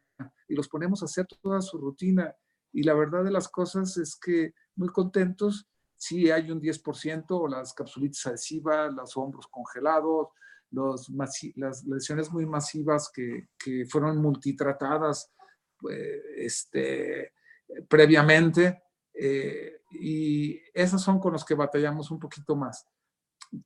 Y los ponemos a hacer toda su rutina. Y la verdad de las cosas es que muy contentos. Sí hay un 10%, o las capsulitis adhesivas, los hombros congelados, las lesiones muy masivas que fueron multitratadas previamente, y esos son con los que batallamos un poquito más.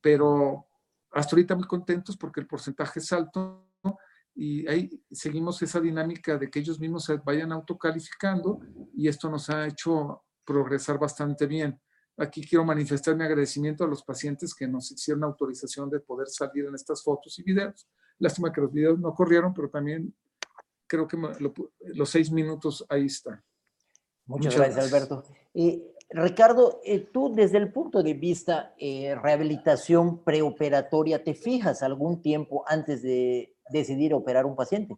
Pero hasta ahorita muy contentos porque el porcentaje es alto, ¿no? Y ahí seguimos esa dinámica de que ellos mismos se vayan autocalificando y esto nos ha hecho progresar bastante bien. Aquí quiero manifestar mi agradecimiento a los pacientes que nos hicieron autorización de poder salir en estas fotos y videos. Lástima que los videos no corrieron, pero también creo que los 6 minutos ahí están. Muchas gracias, Alberto. Ricardo, tú desde el punto de vista rehabilitación preoperatoria, ¿te fijas algún tiempo antes de decidir operar un paciente?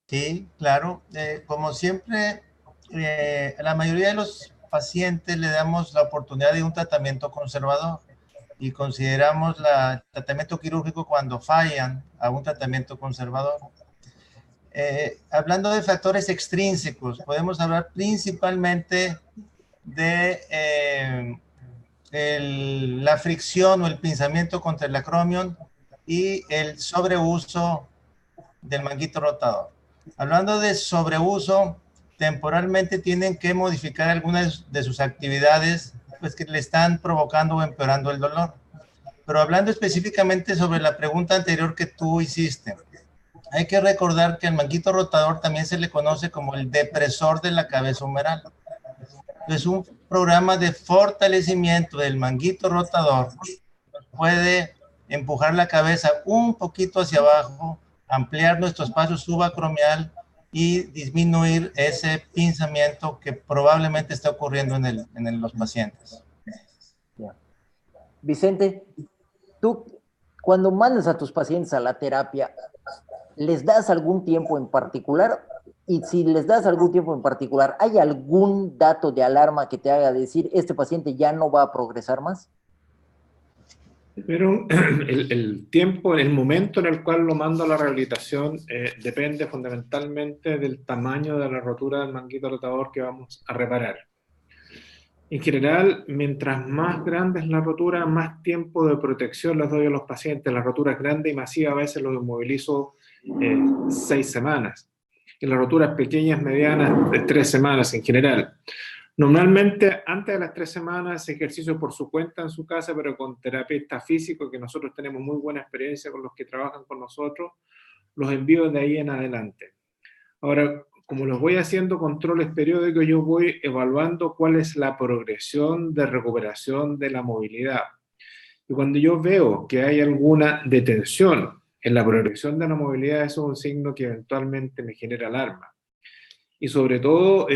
Sí, claro. Como siempre, la mayoría de los pacientes le damos la oportunidad de un tratamiento conservador y consideramos el tratamiento quirúrgico cuando fallan a un tratamiento conservador. Hablando de factores extrínsecos, podemos hablar principalmente de la fricción o el pinzamiento contra el acromion y el sobreuso del manguito rotador. Hablando de sobreuso, temporalmente tienen que modificar algunas de sus actividades, pues que le están provocando o empeorando el dolor. Pero hablando específicamente sobre la pregunta anterior que tú hiciste, hay que recordar que el manguito rotador también se le conoce como el depresor de la cabeza humeral. Es un programa de fortalecimiento del manguito rotador. Puede empujar la cabeza un poquito hacia abajo, ampliar nuestro espacio subacromial y disminuir ese pinzamiento que probablemente está ocurriendo en los pacientes. Vicente, tú cuando mandas a tus pacientes a la terapia, ¿les das algún tiempo en particular? Y si les das algún tiempo en particular, ¿hay algún dato de alarma que te haga decir este paciente ya no va a progresar más? Pero el tiempo, el momento en el cual lo mando a la rehabilitación depende fundamentalmente del tamaño de la rotura del manguito rotador que vamos a reparar. En general, mientras más grande es la rotura, más tiempo de protección les doy a los pacientes. La rotura es grande y masiva, a veces los inmovilizo 6 semanas. En las roturas pequeñas, medianas, de 3 semanas en general. Normalmente, antes de las 3 semanas, ejercicio por su cuenta en su casa, pero con terapeuta físico, que nosotros tenemos muy buena experiencia con los que trabajan con nosotros, los envío de ahí en adelante. Ahora, como los voy haciendo controles periódicos, yo voy evaluando cuál es la progresión de recuperación de la movilidad. Y cuando yo veo que hay alguna detención en la progresión de la movilidad, eso es un signo que eventualmente me genera alarma. Y sobre todo,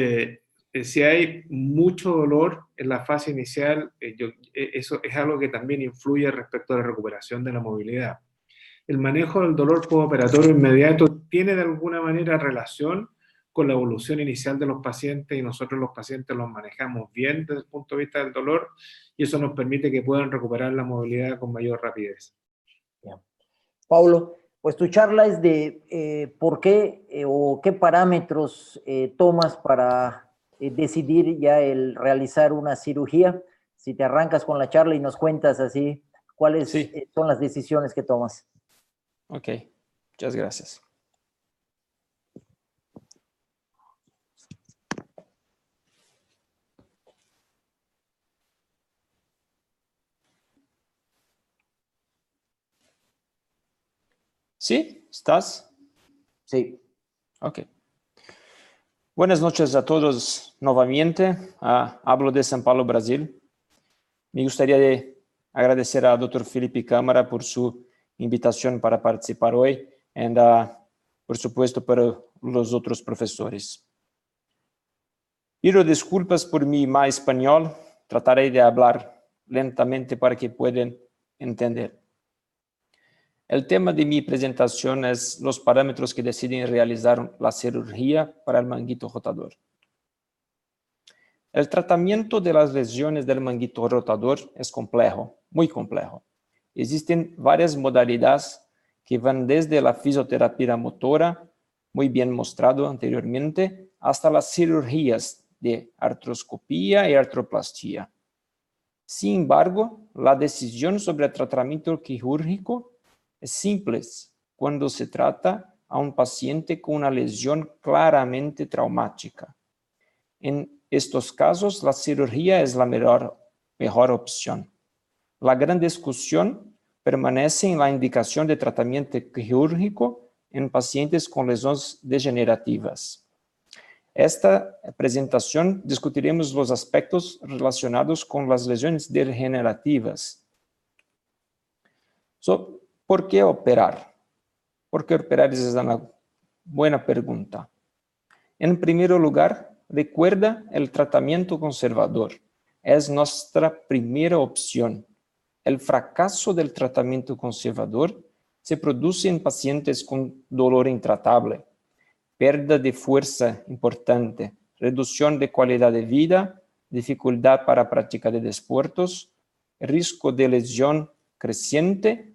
si hay mucho dolor en la fase inicial, eso es algo que también influye respecto a la recuperación de la movilidad. El manejo del dolor postoperatorio inmediato tiene de alguna manera relación con la evolución inicial de los pacientes y nosotros los pacientes los manejamos bien desde el punto de vista del dolor y eso nos permite que puedan recuperar la movilidad con mayor rapidez. Paulo, pues tu charla es de por qué o qué parámetros tomas para decidir ya el realizar una cirugía. Si te arrancas con la charla y nos cuentas así, ¿cuáles Sí. son las decisiones que tomas? Ok, muchas gracias. ¿Sí? ¿Estás? Sí. Ok. Buenas noches a todos nuevamente. Hablo de São Paulo, Brasil. Me gustaría agradecer a Dr. Felipe Câmara por su invitación para participar hoy y, por supuesto, para los otros profesores. Pido disculpas por mi mal español. Trataré de hablar lentamente para que puedan entender. El tema de mi presentación es los parámetros que deciden realizar la cirugía para el manguito rotador. El tratamiento de las lesiones del manguito rotador es complejo, muy complejo. Existen varias modalidades que van desde la fisioterapia motora, muy bien mostrado anteriormente, hasta las cirugías de artroscopía y artroplastía. Sin embargo, la decisión sobre el tratamiento quirúrgico es simple cuando se trata a un paciente con una lesión claramente traumática. En estos casos, la cirugía es la mejor opción. La gran discusión permanece en la indicación de tratamiento quirúrgico en pacientes con lesiones degenerativas. Esta presentación discutiremos los aspectos relacionados con las lesiones degenerativas. ¿Por qué operar? ¿Por qué operar? Esa es una buena pregunta. En primer lugar, recuerda el tratamiento conservador. Es nuestra primera opción. El fracaso del tratamiento conservador se produce en pacientes con dolor intratable, pérdida de fuerza importante, reducción de calidad de vida, dificultad para práctica de deportes, riesgo de lesión creciente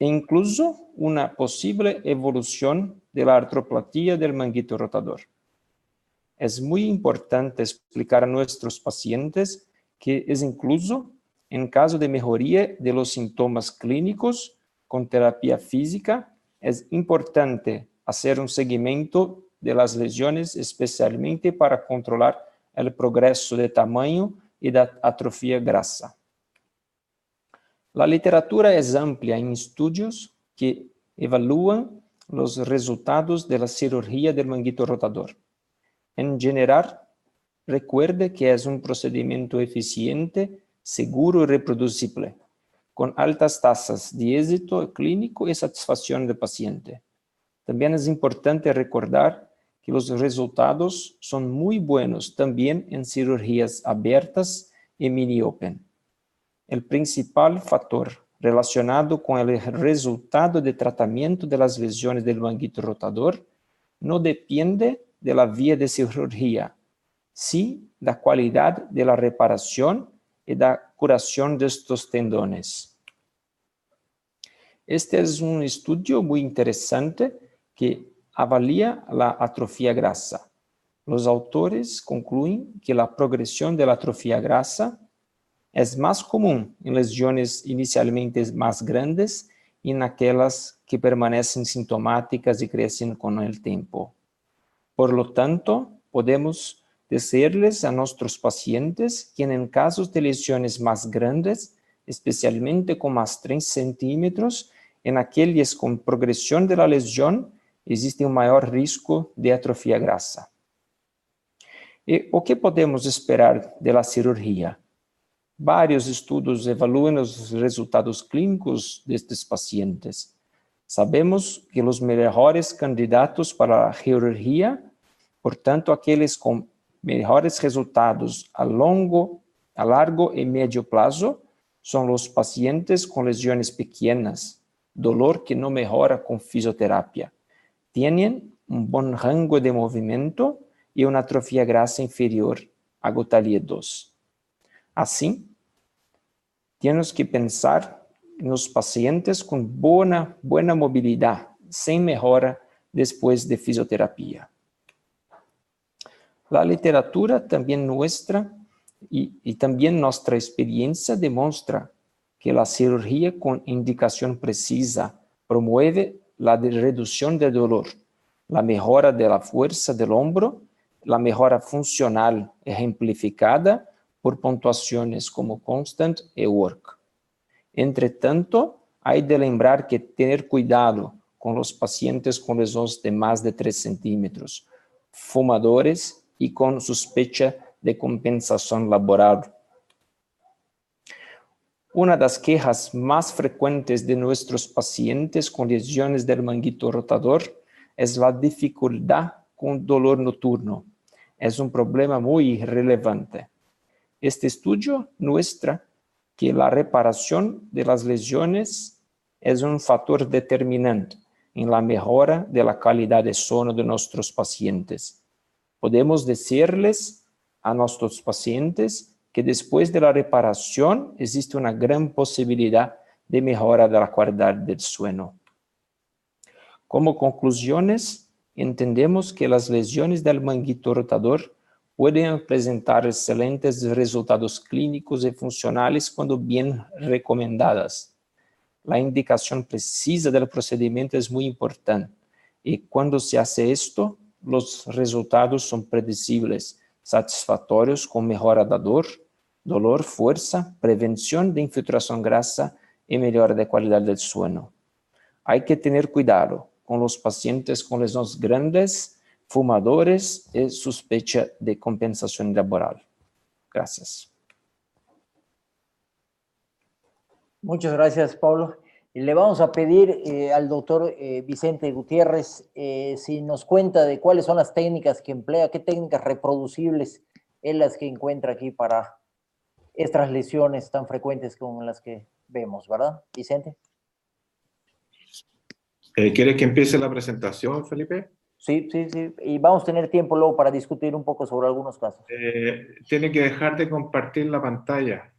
e incluso una posible evolución de la artroplatía del manguito rotador. Es muy importante explicar a nuestros pacientes que es incluso en caso de mejoría de los síntomas clínicos con terapia física, es importante hacer un seguimiento de las lesiones, especialmente para controlar el progreso de tamaño y de atrofia grasa. La literatura es amplia en estudios que evalúan los resultados de la cirugía del manguito rotador. En general, recuerde que es un procedimiento eficiente, seguro y reproducible, con altas tasas de éxito clínico y satisfacción del paciente. También es importante recordar que los resultados son muy buenos también en cirugías abiertas y mini-open. El principal factor relacionado con el resultado de tratamiento de las lesiones del manguito rotador no depende de la vía de cirugía, sí de la calidad de la reparación y de la curación de estos tendones. Este es un estudio muy interesante que avalía la atrofia grasa. Los autores concluyen que la progresión de la atrofia grasa es más común en lesiones inicialmente más grandes y en aquellas que permanecen sintomáticas y crecen con el tiempo. Por lo tanto, podemos decirles a nuestros pacientes que en casos de lesiones más grandes, especialmente con más 3 centímetros, en aquellas con progresión de la lesión, existe un mayor riesgo de atrofia grasa. ¿O qué podemos esperar de la cirugía? Varios estudios evalúan los resultados clínicos de estos pacientes. Sabemos que los mejores candidatos para la cirugía, por tanto, aquellos con mejores resultados a largo y medio plazo, son los pacientes con lesiones pequeñas, dolor que no mejora con fisioterapia. Tienen un buen rango de movimiento y una atrofia grasa inferior a Gotalia 2. Así, tenemos que pensar en los pacientes con buena movilidad, sin mejora después de fisioterapia. La literatura también nuestra y también nuestra experiencia demuestra que la cirugía con indicación precisa promueve la reducción del dolor, la mejora de la fuerza del hombro, la mejora funcional ejemplificada por puntuaciones como Constant y Work. Entre tanto, hay de lembrar que tener cuidado con los pacientes con lesiones de más de 3 centímetros, fumadores y con sospecha de compensación laboral. Una de las quejas más frecuentes de nuestros pacientes con lesiones del manguito rotador es la dificultad con dolor nocturno. Es un problema muy relevante. Este estudio muestra que la reparación de las lesiones es un factor determinante en la mejora de la calidad de sueño de nuestros pacientes. Podemos decirles a nuestros pacientes que después de la reparación existe una gran posibilidad de mejora de la calidad del sueño. Como conclusiones, entendemos que las lesiones del manguito rotador pueden presentar excelentes resultados clínicos y funcionales cuando bien recomendadas. La indicación precisa del procedimiento es muy importante y cuando se hace esto, los resultados son predecibles, satisfactorios con mejora de dolor, fuerza, prevención de infiltración grasa y mejora de calidad del sueño. Hay que tener cuidado con los pacientes con lesiones grandes, fumadores y sospecha de compensación laboral. Gracias. Muchas gracias, Pablo. Le vamos a pedir al doctor Vicente Gutiérrez si nos cuenta de cuáles son las técnicas que emplea, qué técnicas reproducibles es las que encuentra aquí para estas lesiones tan frecuentes como las que vemos, ¿verdad, Vicente? ¿Quieres que empiece la presentación, Felipe? Sí. Y vamos a tener tiempo luego para discutir un poco sobre algunos casos. Tiene que dejar de compartir la pantalla.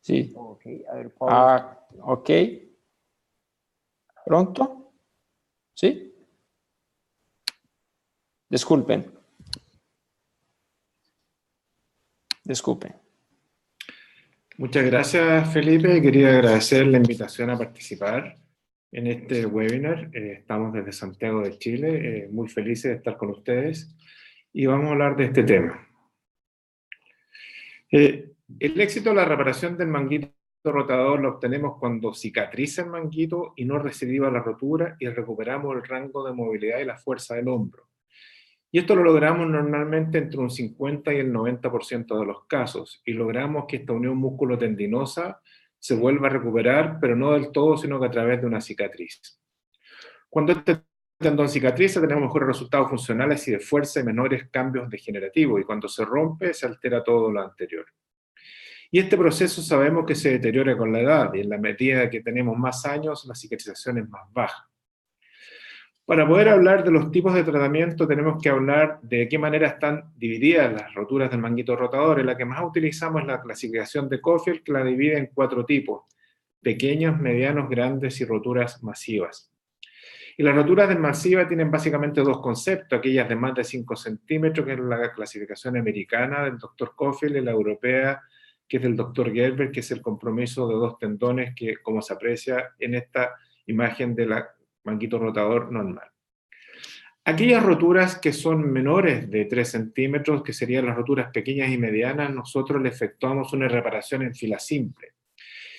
Sí. Ok, a ver, Pablo. Ok. ¿Pronto? ¿Sí? Disculpen. Muchas gracias, Felipe. Quería agradecer la invitación a participar en este webinar. Estamos desde Santiago de Chile, muy felices de estar con ustedes y vamos a hablar de este tema. El éxito de la reparación del manguito rotador lo obtenemos cuando cicatriza el manguito y no recidiva la rotura y recuperamos el rango de movilidad y la fuerza del hombro. Y esto lo logramos normalmente entre un 50 y el 90% de los casos, y logramos que esta unión músculo-tendinosa se vuelva a recuperar, pero no del todo, sino que a través de una cicatriz. Cuando este tendón cicatriza, tenemos mejores resultados funcionales y de fuerza y menores cambios degenerativos, y cuando se rompe, se altera todo lo anterior. Y este proceso sabemos que se deteriora con la edad, y en la medida que tenemos más años, la cicatrización es más baja. Para poder hablar de los tipos de tratamiento, tenemos que hablar de qué manera están divididas las roturas del manguito rotador. La que más utilizamos es la clasificación de Coffield, que la divide en 4 tipos: pequeños, medianos, grandes y roturas masivas. Y las roturas de masiva tienen básicamente 2 conceptos: aquellas de más de 5 centímetros, que es la clasificación americana del Dr. Coffield, y la europea, que es del Dr. Gerber, que es el compromiso de 2 tendones, que como se aprecia en esta imagen de la manguito rotador normal. Aquellas roturas que son menores de 3 centímetros, que serían las roturas pequeñas y medianas, nosotros le efectuamos una reparación en fila simple.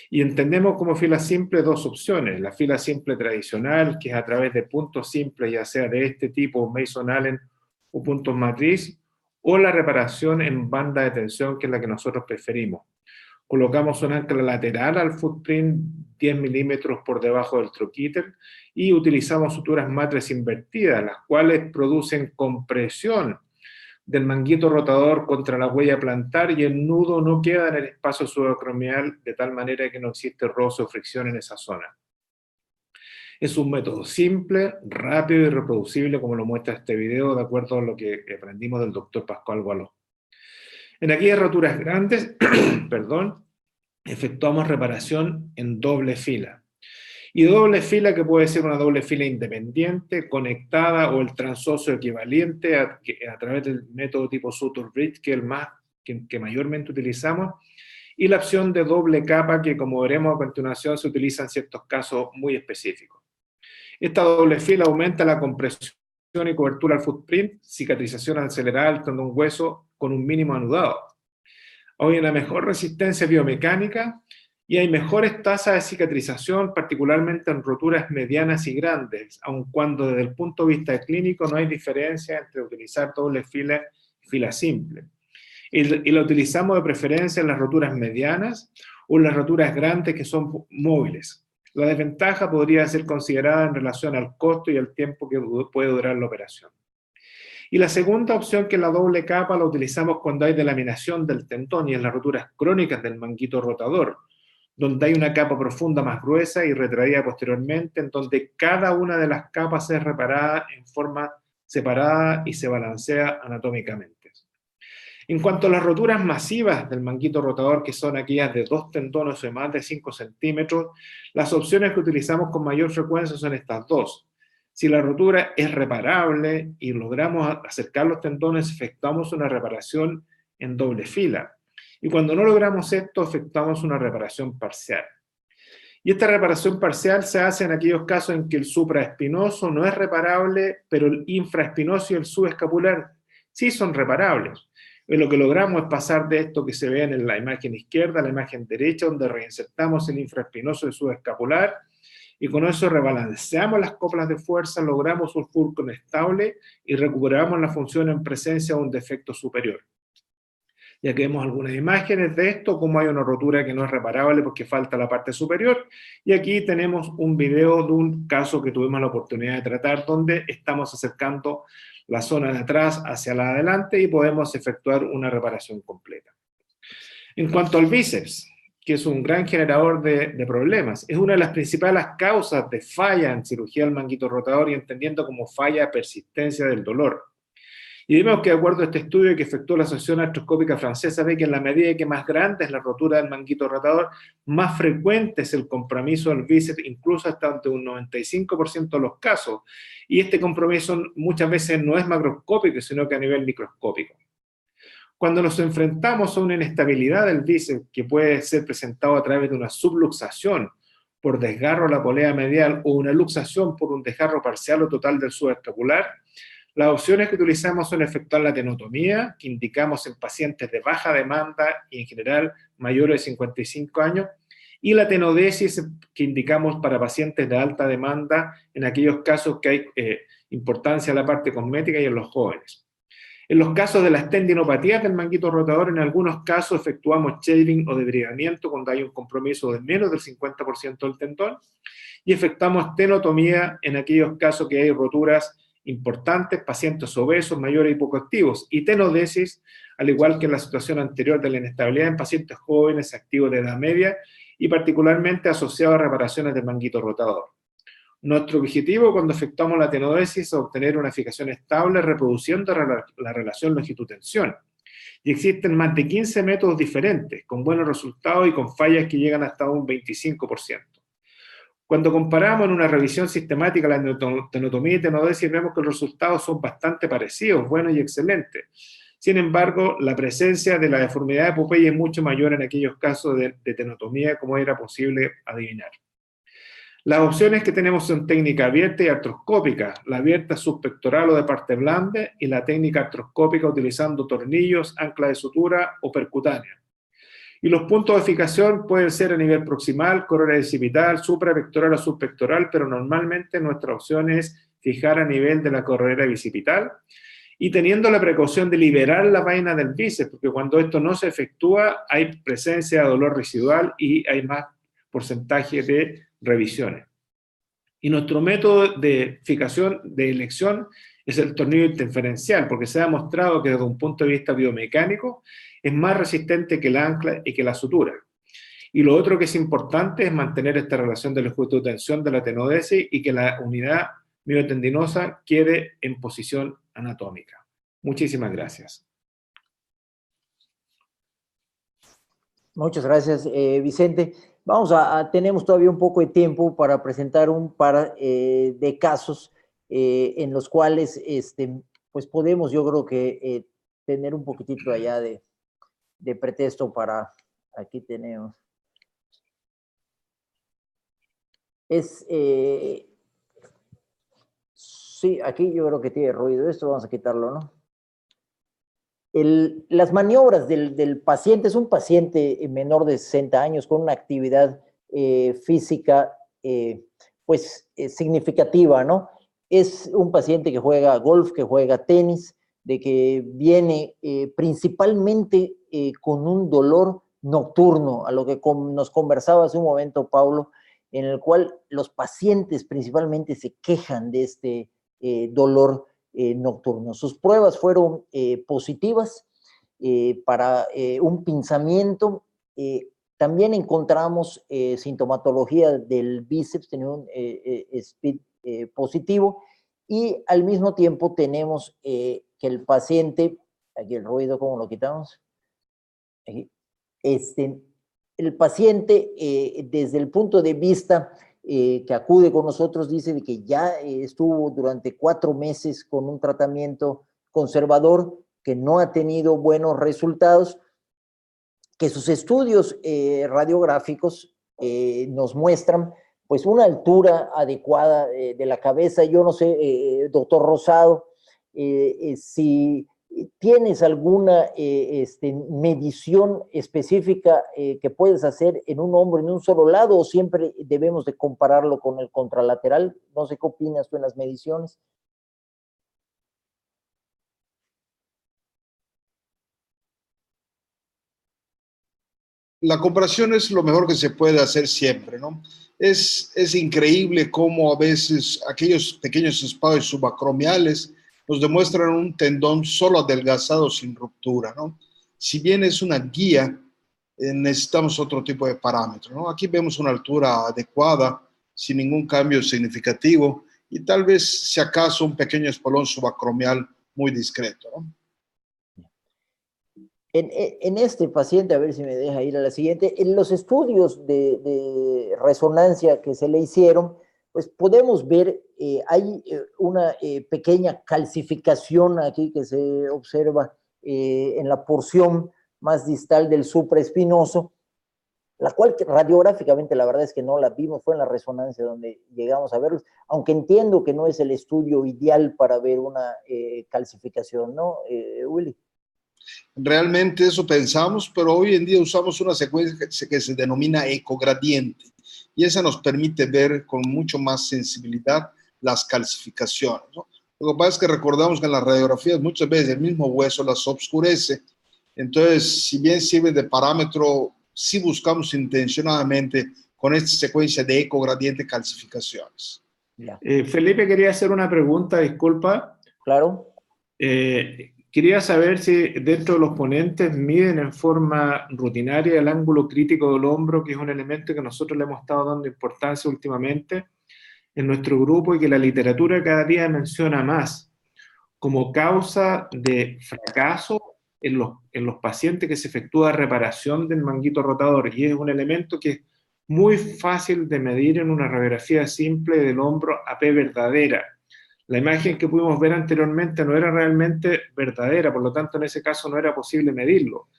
Y entendemos como fila simple 2 opciones: la fila simple tradicional, que es a través de puntos simples, ya sea de este tipo, Mason Allen o puntos matriz, o la reparación en banda de tensión, que es la que nosotros preferimos. Colocamos un ancla lateral al footprint 10 milímetros por debajo del troquíter y utilizamos suturas matriz invertidas, las cuales producen compresión del manguito rotador contra la huella plantar, y el nudo no queda en el espacio subacromial, de tal manera que no existe roce o fricción en esa zona. Es un método simple, rápido y reproducible, como lo muestra este video, de acuerdo a lo que aprendimos del doctor Pascual Gualó. En aquellas roturas grandes, efectuamos reparación en doble fila. Y doble fila, que puede ser una doble fila independiente, conectada, o el transocio equivalente a través del método tipo Suture Bridge, que es el que mayormente utilizamos, y la opción de doble capa, que como veremos a continuación se utiliza en ciertos casos muy específicos. Esta doble fila aumenta la compresión y cobertura al footprint, cicatrización acelerada del tendón hueso con un mínimo anudado. Hay una mejor resistencia biomecánica y hay mejores tasas de cicatrización, particularmente en roturas medianas y grandes, aun cuando desde el punto de vista clínico no hay diferencia entre utilizar doble fila y fila simple. Y la utilizamos de preferencia en las roturas medianas o en las roturas grandes que son móviles. La desventaja podría ser considerada en relación al costo y al tiempo que puede durar la operación. Y la segunda opción, que es la doble capa, la utilizamos cuando hay delaminación del tendón y en las roturas crónicas del manguito rotador, donde hay una capa profunda más gruesa y retraída posteriormente, en donde cada una de las capas es reparada en forma separada y se balancea anatómicamente. En cuanto a las roturas masivas del manguito rotador, que son aquellas de 2 tendones o de más de 5 centímetros, las opciones que utilizamos con mayor frecuencia son estas dos. Si la rotura es reparable y logramos acercar los tendones, efectuamos una reparación en doble fila. Y cuando no logramos esto, efectuamos una reparación parcial. Y esta reparación parcial se hace en aquellos casos en que el supraespinoso no es reparable, pero el infraespinoso y el subescapular sí son reparables. Y lo que logramos es pasar de esto que se ve en la imagen izquierda a la imagen derecha, donde reinsertamos el infraespinoso y el subescapular, y con eso rebalanceamos las coplas de fuerza, logramos un fulcro estable y recuperamos la función en presencia de un defecto superior. Ya que vemos algunas imágenes de esto, como hay una rotura que no es reparable porque falta la parte superior, y aquí tenemos un video de un caso que tuvimos la oportunidad de tratar, donde estamos acercando la zona de atrás hacia la de adelante y podemos efectuar una reparación completa. En cuanto al bíceps, que es un gran generador de problemas, es una de las principales causas de falla en cirugía del manguito rotador, y entendiendo como falla persistencia del dolor. Y vemos que de acuerdo a este estudio que efectuó la Asociación Artroscópica Francesa, ve que en la medida que más grande es la rotura del manguito rotador, más frecuente es el compromiso del bíceps, incluso hasta ante un 95% de los casos. Y este compromiso muchas veces no es macroscópico, sino que a nivel microscópico. Cuando nos enfrentamos a una inestabilidad del bíceps, que puede ser presentado a través de una subluxación por desgarro a la polea medial o una luxación por un desgarro parcial o total del subescapular, las opciones que utilizamos son efectuar la tenotomía, que indicamos en pacientes de baja demanda y en general mayores de 55 años, y la tenodesis, que indicamos para pacientes de alta demanda en aquellos casos que hay importancia en la parte cosmética y en los jóvenes. En los casos de las tendinopatías del manguito rotador, en algunos casos efectuamos shaving o debridamiento cuando hay un compromiso de menos del 50% del tendón, y efectuamos tenotomía en aquellos casos que hay roturas importantes, pacientes obesos, mayores y poco activos, y tenodesis, al igual que en la situación anterior de la inestabilidad en pacientes jóvenes activos de edad media y particularmente asociados a reparaciones del manguito rotador. Nuestro objetivo cuando efectuamos la tenodesis es obtener una fijación estable reproduciendo la relación longitud-tensión. Y existen más de 15 métodos diferentes, con buenos resultados y con fallas que llegan hasta un 25%. Cuando comparamos en una revisión sistemática la tenotomía y tenodesis, vemos que los resultados son bastante parecidos, buenos y excelentes. Sin embargo, la presencia de la deformidad de Popeye es mucho mayor en aquellos casos de tenotomía, como era posible adivinar. Las opciones que tenemos son técnica abierta y artroscópica, la abierta subpectoral o de parte blanda, y la técnica artroscópica utilizando tornillos, ancla de sutura o percutánea. Y los puntos de fijación pueden ser a nivel proximal, corona bicipital, suprapectoral o subpectoral, pero normalmente nuestra opción es fijar a nivel de la corona bicipital y teniendo la precaución de liberar la vaina del bíceps, porque cuando esto no se efectúa hay presencia de dolor residual y hay más porcentaje de revisiones. Y nuestro método de fijación de elección es el tornillo interferencial, porque se ha demostrado que desde un punto de vista biomecánico es más resistente que el ancla y que la sutura. Y lo otro que es importante es mantener esta relación de longitud-tensión de la tenodesis y que la unidad miotendinosa quede en posición anatómica. Muchísimas gracias. Muchas gracias, Vicente. Tenemos todavía un poco de tiempo para presentar un par de casos en los cuales pues podemos, yo creo que tener un poquitito allá de pretexto para, aquí tenemos. Sí, aquí yo creo que tiene ruido esto, vamos a quitarlo, ¿no? Las maniobras del paciente, es un paciente menor de 60 años con una actividad física significativa, ¿no? Es un paciente que juega golf, que juega tenis, de que viene principalmente con un dolor nocturno, a lo que nos conversaba hace un momento Paulo, en el cual los pacientes principalmente se quejan de este dolor nocturno. Sus pruebas fueron positivas para un pinzamiento. También encontramos sintomatología del bíceps, tenía un SPID positivo, y al mismo tiempo tenemos que el paciente, aquí el ruido, ¿cómo lo quitamos? Aquí, el paciente, desde el punto de vista que acude con nosotros, dice de que ya estuvo durante 4 meses con un tratamiento conservador, que no ha tenido buenos resultados, que sus estudios radiográficos nos muestran pues una altura adecuada de la cabeza. Yo no sé, doctor Rosado, si tienes alguna medición específica que puedes hacer en un hombro, en un solo lado, o siempre debemos de compararlo con el contralateral. No sé qué opinas tú en las mediciones. La comparación es lo mejor que se puede hacer siempre, ¿no? Es increíble cómo a veces aquellos pequeños espacios subacromiales nos demuestran un tendón solo adelgazado sin ruptura, ¿no? Si bien es una guía, necesitamos otro tipo de parámetros, ¿no? Aquí vemos una altura adecuada, sin ningún cambio significativo, y tal vez, si acaso, un pequeño espolón subacromial muy discreto, ¿no? En este paciente, a ver si me deja ir a la siguiente, en los estudios de resonancia que se le hicieron, pues podemos ver, hay una pequeña calcificación aquí que se observa en la porción más distal del supraespinoso, la cual radiográficamente la verdad es que no la vimos, fue en la resonancia donde llegamos a verlos, aunque entiendo que no es el estudio ideal para ver una calcificación, ¿no, Willy? Realmente eso pensamos, pero hoy en día usamos una secuencia que se denomina ecogradiente y esa nos permite ver con mucho más sensibilidad las calcificaciones, ¿no? Lo que pasa es que recordamos que en las radiografías muchas veces el mismo hueso las obscurece, entonces si bien sirve de parámetro, sí buscamos intencionadamente con esta secuencia de ecogradiente calcificaciones. Felipe quería hacer una pregunta, disculpa. Claro. Quería saber si dentro de los ponentes miden en forma rutinaria el ángulo crítico del hombro, que es un elemento que nosotros le hemos estado dando importancia últimamente en nuestro grupo y que la literatura cada día menciona más como causa de fracaso en los pacientes que se efectúa reparación del manguito rotador, y es un elemento que es muy fácil de medir en una radiografía simple del hombro AP verdadera. La imagen que pudimos ver anteriormente no era realmente verdadera, por lo tanto en ese caso no era posible medirlo.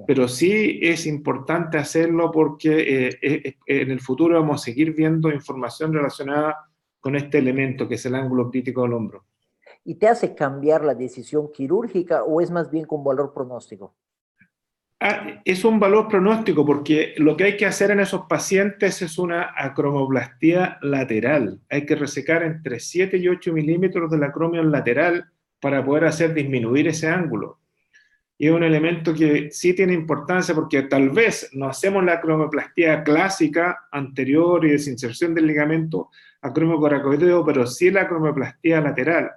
Pero sí es importante hacerlo porque en el futuro vamos a seguir viendo información relacionada con este elemento que es el ángulo crítico del hombro. ¿Y te hace cambiar la decisión quirúrgica o es más bien con valor pronóstico? Es un valor pronóstico porque lo que hay que hacer en esos pacientes es una acromoplastía lateral. Hay que resecar entre 7 y 8 milímetros del acromion lateral para poder hacer disminuir ese ángulo. Y es un elemento que sí tiene importancia porque tal vez no hacemos la acromoplastía clásica anterior y desinserción del ligamento acromiocoracoideo, pero sí la acromoplastía lateral.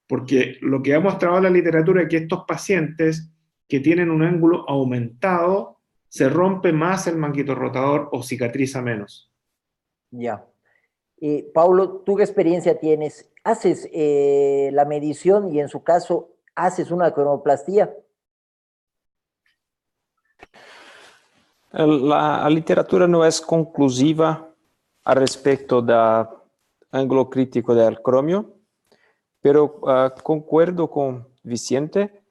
Porque lo que ha mostrado la literatura es que estos pacientes que tienen un ángulo aumentado, se rompe más el manguito rotador o cicatriza menos. Ya. Paulo, ¿tú qué experiencia tienes? ¿Haces la medición y en su caso haces una acromoplastía? La literatura no es conclusiva a respecto del ángulo crítico del cromio, pero concuerdo con Vicente,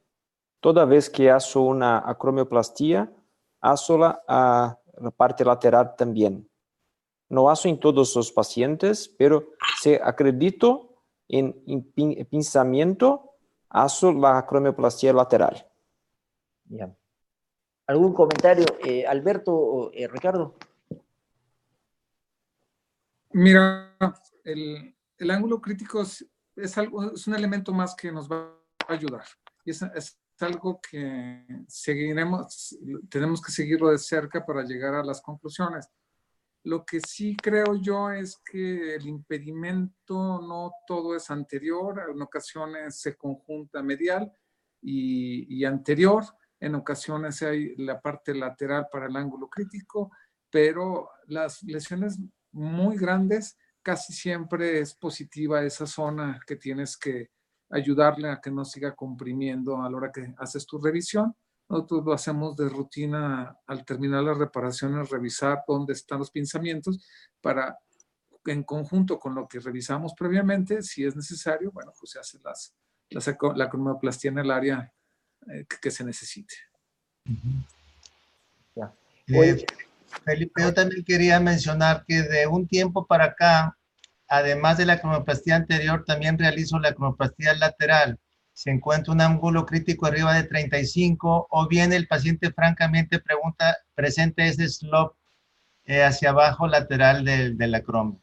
toda vez que hago una acromioplastia, hago a la parte lateral también. No hago en todos los pacientes, pero si acredito en pinzamiento, hago la acromioplastia lateral. Ya. ¿Algún comentario, Alberto o Ricardo? Mira, el ángulo crítico es un elemento más que nos va a ayudar. Y es algo que tenemos que seguirlo de cerca para llegar a las conclusiones. Lo que sí creo yo es que el impedimento no todo es anterior, en ocasiones se conjunta medial y anterior, en ocasiones hay la parte lateral para el ángulo crítico, pero las lesiones muy grandes casi siempre es positiva esa zona que tienes que ayudarle a que no siga comprimiendo a la hora que haces tu revisión. Nosotros lo hacemos de rutina al terminar las reparaciones, revisar dónde están los pinzamientos para, en conjunto con lo que revisamos previamente, si es necesario, bueno, pues se hace la acromioplastia en el área que se necesite. Ya. Felipe, yo también quería mencionar que de un tiempo para acá, además de la acromioplastia anterior, también realizo la acromioplastia lateral. Se encuentra un ángulo crítico arriba de 35, o bien el paciente francamente presenta ese slope hacia abajo lateral del acromio.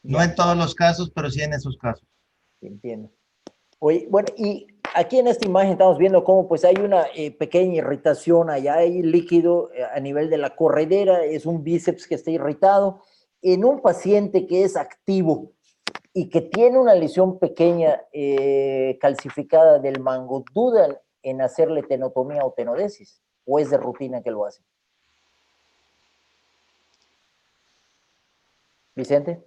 No en todos los casos, pero sí en esos casos. Entiendo. Oye, bueno, y aquí en esta imagen estamos viendo cómo pues hay una pequeña irritación allá, hay líquido a nivel de la corredera, es un bíceps que está irritado. En un paciente que es activo y que tiene una lesión pequeña calcificada del mango, ¿dudan en hacerle tenotomía o tenodesis? ¿O es de rutina que lo hacen? Vicente.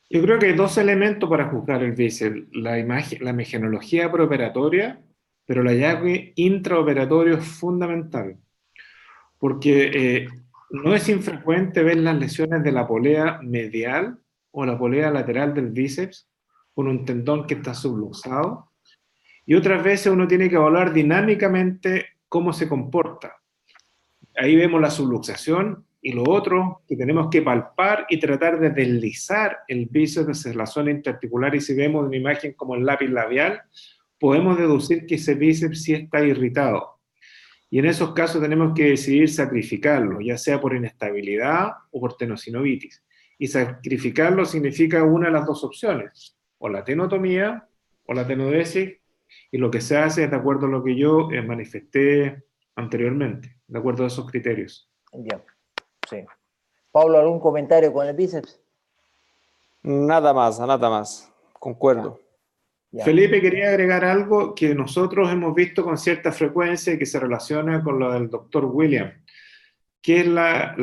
Yo creo que hay dos elementos para juzgar el bíceps, la mecanología preoperatoria, pero el hallazgo intraoperatorio es fundamental, porque no es infrecuente ver las lesiones de la polea medial o la polea lateral del bíceps con un tendón que está subluxado, y otras veces uno tiene que evaluar dinámicamente cómo se comporta. Ahí vemos la subluxación, y lo otro que tenemos que palpar y tratar de deslizar el bíceps hacia la zona interarticular, y si vemos una imagen como el lápiz labial, podemos deducir que ese bíceps sí está irritado. Y en esos casos tenemos que decidir sacrificarlo, ya sea por inestabilidad o por tenosinovitis. Y sacrificarlo significa una de las dos opciones, o la tenotomía o la tenodesis, y lo que se hace es de acuerdo a lo que yo manifesté anteriormente, de acuerdo a esos criterios. Bien, sí. Pablo, ¿algún comentario con el bíceps? Nada más, concuerdo. Ya. Felipe, quería agregar algo que nosotros hemos visto con cierta frecuencia y que se relaciona con lo del doctor William, que es la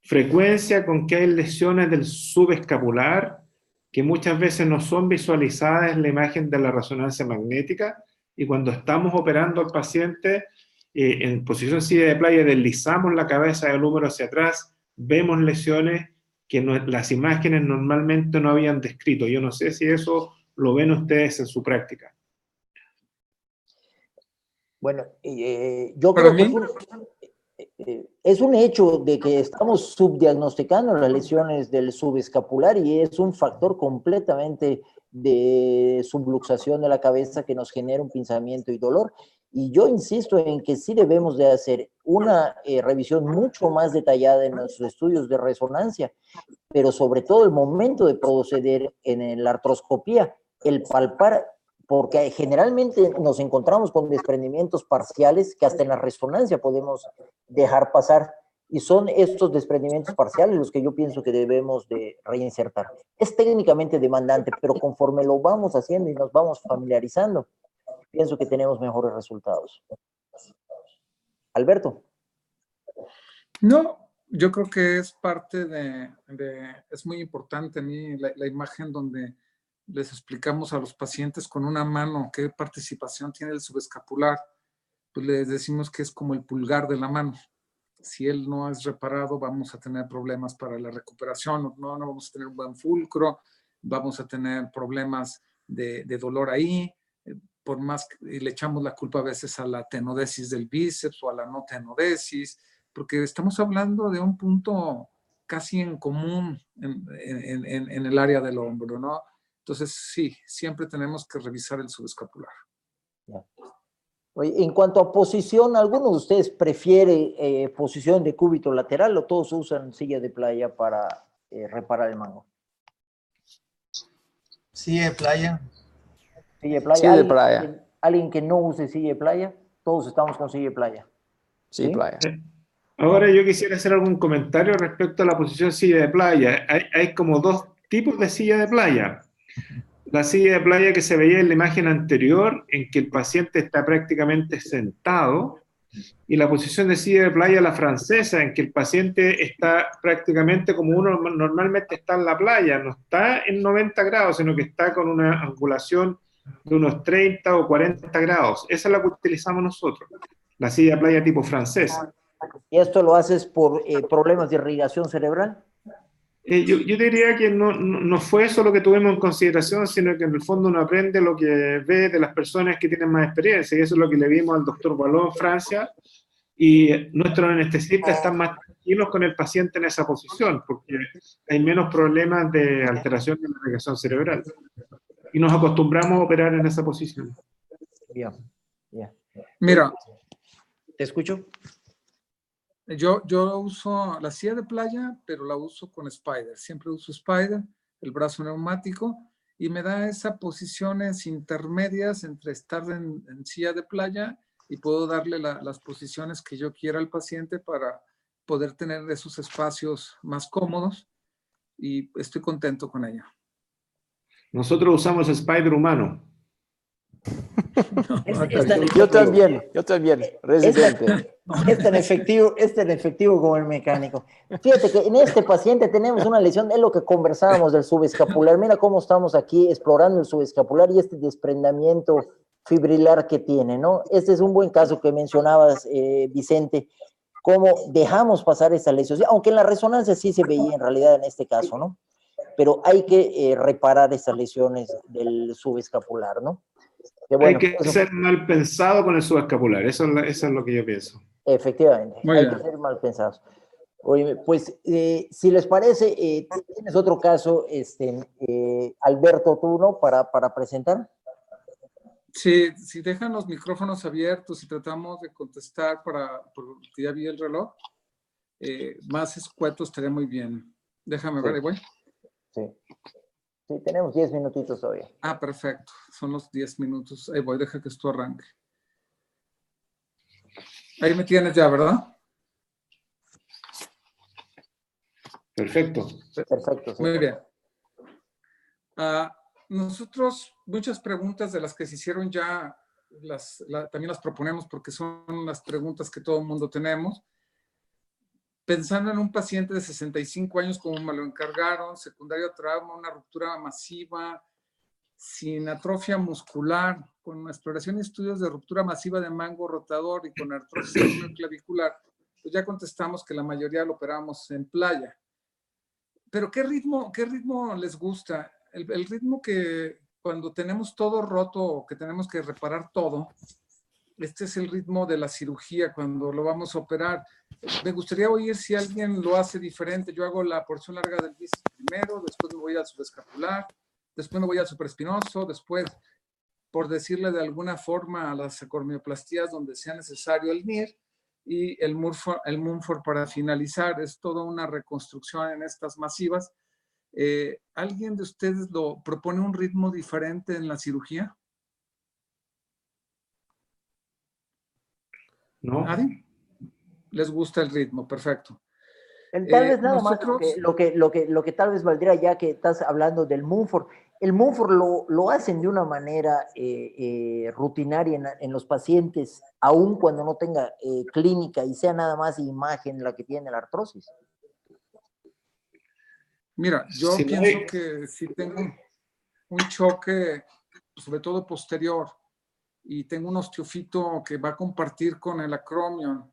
frecuencia con que hay lesiones del subescapular que muchas veces no son visualizadas en la imagen de la resonancia magnética, y cuando estamos operando al paciente en posición silla de playa, deslizamos la cabeza del húmero hacia atrás, vemos lesiones que las imágenes normalmente no habían descrito. Yo no sé si eso lo ven ustedes en su práctica. Bueno, yo creo que es un hecho de que estamos subdiagnosticando las lesiones del subescapular y es un factor completamente de subluxación de la cabeza que nos genera un pinzamiento y dolor. Y yo insisto en que sí debemos de hacer una revisión mucho más detallada en nuestros estudios de resonancia, pero sobre todo el momento de proceder en la artroscopía, el palpar, porque generalmente nos encontramos con desprendimientos parciales que hasta en la resonancia podemos dejar pasar, y son estos desprendimientos parciales los que yo pienso que debemos de reinsertar. Es técnicamente demandante, pero conforme lo vamos haciendo y nos vamos familiarizando, pienso que tenemos mejores resultados. Alberto. No, yo creo que es parte es muy importante a mí la imagen donde les explicamos a los pacientes con una mano qué participación tiene el subescapular, pues les decimos que es como el pulgar de la mano. Si él no es reparado, vamos a tener problemas para la recuperación, no vamos a tener un buen fulcro, vamos a tener problemas de dolor ahí, por más que le echamos la culpa a veces a la tenodesis del bíceps o a la no tenodesis, porque estamos hablando de un punto casi en común en el área del hombro, ¿no? Entonces, sí, siempre tenemos que revisar el subescapular. Oye, en cuanto a posición, ¿alguno de ustedes prefiere posición de cúbito lateral o todos usan silla de playa para reparar el mango? Silla de playa. Silla de playa. Silla de playa. ¿Alguien que no use silla de playa? Todos estamos con silla de playa. Sí, playa. Ahora yo quisiera hacer algún comentario respecto a la posición silla de playa. Hay como dos tipos de silla de playa. La silla de playa que se veía en la imagen anterior, en que el paciente está prácticamente sentado, y la posición de silla de playa, la francesa, en que el paciente está prácticamente como uno normalmente está en la playa, no está en 90 grados, sino que está con una angulación de unos 30 o 40 grados. Esa es la que utilizamos nosotros, la silla de playa tipo francesa. ¿Y esto lo haces por problemas de irrigación cerebral? Yo diría que no fue eso lo que tuvimos en consideración, sino que en el fondo uno aprende lo que ve de las personas que tienen más experiencia, y eso es lo que le vimos al doctor Boileau en Francia, y nuestros anestesistas están más tranquilos con el paciente en esa posición, porque hay menos problemas de alteración de la irrigación cerebral, y nos acostumbramos a operar en esa posición. Bien, bien. Mira, ¿te escucho? Yo uso la silla de playa, pero la uso con Spider. Siempre uso Spider, el brazo neumático, y me da esas posiciones intermedias entre estar en silla de playa y puedo darle las posiciones que yo quiera al paciente para poder tener esos espacios más cómodos, y estoy contento con ella. Nosotros usamos Spider humano. Yo también, residente. Es tan efectivo como el mecánico. Fíjate que en este paciente tenemos una lesión, es lo que conversábamos del subescapular. Mira cómo estamos aquí explorando el subescapular y este desprendimiento fibrilar que tiene, ¿no? Este es un buen caso que mencionabas, Vicente, cómo dejamos pasar esta lesión, aunque en la resonancia sí se veía en realidad en este caso, ¿no? Pero hay que reparar estas lesiones del subescapular, ¿no? Que bueno, hay que ser mal pensado con el subescapular, eso es lo que yo pienso. Efectivamente, hay que ser mal pensados. Oye, pues, si les parece, ¿tienes otro caso, Alberto, tú, ¿no? Para presentar. Sí, si dejan los micrófonos abiertos y tratamos de contestar porque ya vi el reloj, más escuetos estaría muy bien. Déjame ver, ahí voy. Sí. Sí, tenemos 10 minutitos todavía. Ah, perfecto. Son los 10 minutos. Ahí voy, deja que esto arranque. Ahí me tienes ya, ¿verdad? Perfecto. Perfecto, sí. Muy bien. Nosotros, muchas preguntas de las que se hicieron ya, también las proponemos porque son las preguntas que todo el mundo tenemos. Pensando en un paciente de 65 años, como me lo encargaron, secundario trauma, una ruptura masiva, sin atrofia muscular, con exploración y estudios de ruptura masiva de mango rotador y con artrosis clavicular, pues ya contestamos que la mayoría lo operamos en playa. Pero ¿qué ritmo les gusta? El ritmo que cuando tenemos todo roto o que tenemos que reparar todo, este es el ritmo de la cirugía cuando lo vamos a operar. Me gustaría oír si alguien lo hace diferente. Yo hago la porción larga del bíceps primero, después me voy al subescapular, después me voy al supraespinoso, después, por decirle de alguna forma, a las acormioplastías donde sea necesario el NIR, y el Mumford para finalizar. Es toda una reconstrucción en estas masivas. ¿Alguien de ustedes lo propone un ritmo diferente en la cirugía? ¿No? ¿Nadie? ¿Les gusta el ritmo? Perfecto. Tal vez nada más lo que tal vez valdría, ya que estás hablando del Mumford, el Mumford lo hacen de una manera rutinaria en los pacientes, aun cuando no tenga clínica y sea nada más imagen la que tiene la artrosis. Mira, yo pienso que sí tengo... un choque, sobre todo posterior, y tengo un osteofito que va a compartir con el acromion,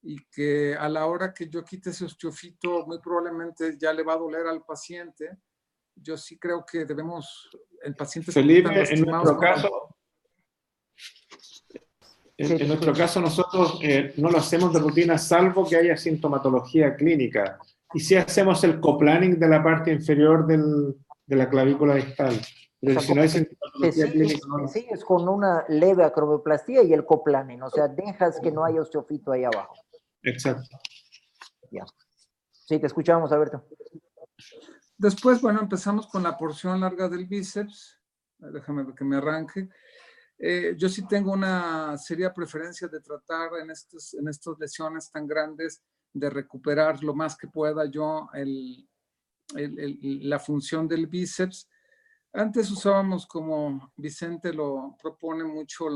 y que a la hora que yo quite ese osteofito, muy probablemente ya le va a doler al paciente. Yo sí creo que debemos, el paciente Felipe, está en nuestro caso, Sí. en nuestro caso nosotros no lo hacemos de rutina salvo que haya sintomatología clínica. Y sí hacemos el coplanning de la parte inferior de la clavícula distal. Pero O sea, si no hay te sintomatología clínica, no. sigues con una leve acromioplastia y el coplanen, o sea, dejas que no haya osteofito ahí abajo. Exacto. Ya. Sí, te escuchamos, Alberto. Después, bueno, empezamos con la porción larga del bíceps. Déjame que me arranque. Yo sí tengo una seria preferencia de tratar en estas lesiones tan grandes, de recuperar lo más que pueda yo la función del bíceps. Antes usábamos, como Vicente lo propone mucho,